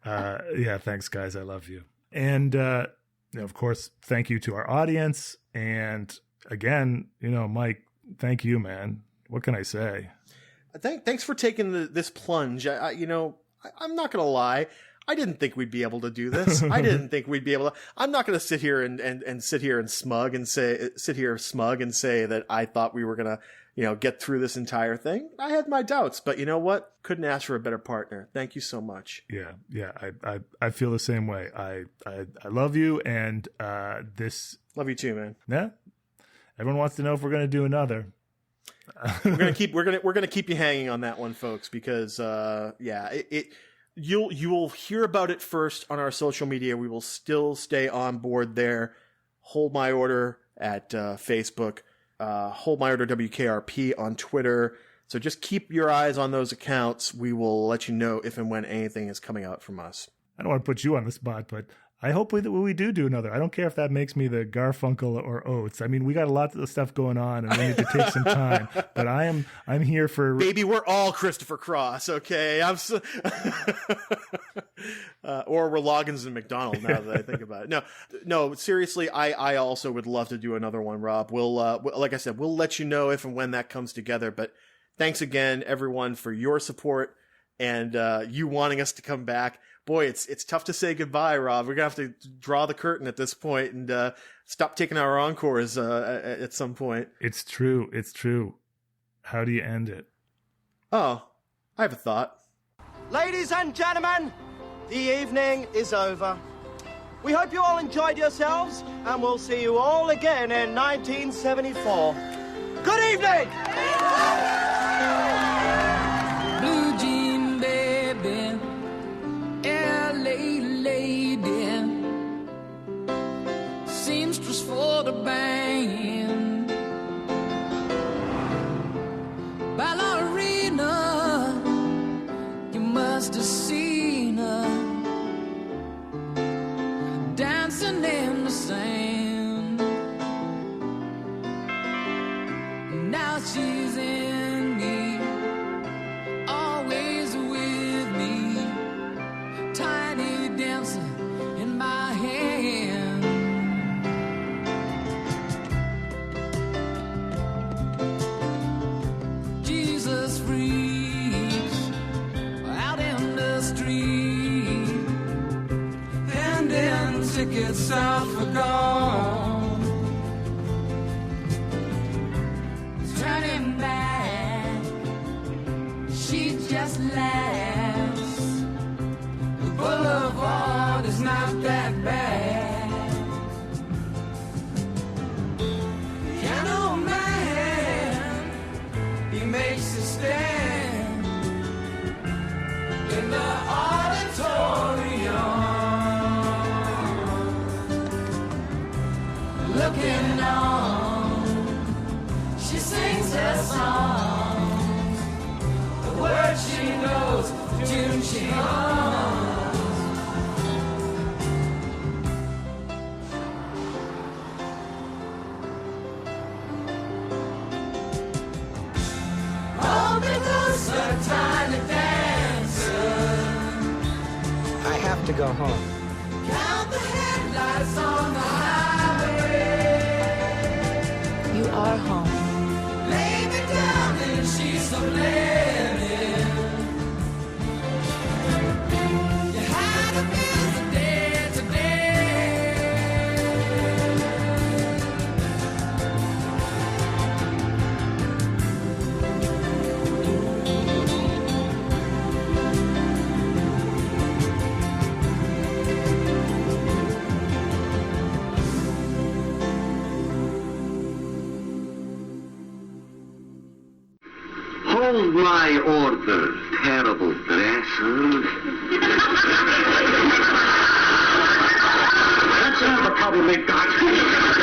podcaster. Thanks, guys. I love you. And of course, thank you to our audience. And again, Mike, thank you, man. What can I say? Thanks for taking this plunge. I'm not going to lie. I didn't think we'd be able to do this. I didn't think we'd be able to. I'm not going to sit here and sit here smug and say that I thought we were going to, get through this entire thing. I had my doubts, but you know what? Couldn't ask for a better partner. Thank you so much. Yeah. I feel the same way. I love you, and this. Love you too, man. Yeah. Everyone wants to know if we're going to do another. We're gonna keep you hanging on that one, folks, because you'll hear about it first on our social media. We will still stay on board there. Hold My Order at Facebook, Hold My Order WKRP on Twitter. So just keep your eyes on those accounts. We will let you know if and when anything is coming out from us. I don't want to put you on the spot, but I hope we do another. I don't care if that makes me the Garfunkel or Oates. I mean, we got a lot of stuff going on, and we need to take some time. But I'm here for. Baby, we're all Christopher Cross, okay? Or we're Loggins and McDonald. Now that I think about it, no. Seriously, I also would love to do another one, Rob. We'll like I said, we'll let you know if and when that comes together. But thanks again, everyone, for your support and you wanting us to come back. Boy, it's tough to say goodbye, Rob. We're going to have to draw the curtain at this point and stop taking our encores at some point. It's true. How do you end it? Oh, I have a thought. Ladies and gentlemen, the evening is over. We hope you all enjoyed yourselves, and we'll see you all again in 1974. Good evening! Blue jean baby, LA lady, seamstress for the band, ballerina, you must have seen her dancing in the sand. Now she's in me, always with me, tiny dancer in my hand. Jesus freaks out in the street, and then tickets out for gone. Turning back, she just laughs. The boulevard is not that bad. Piano man, he makes a stand in the auditorium, looking on. She sings her songs, the words she knows, the tune she hums. Oh, because a tiny dancer, I have to go home. count the headlights on the highway. You are home. Lay me down and she's so linen. You had a busy day today. Hold my order, terrible dresser. That's not the trouble, make that.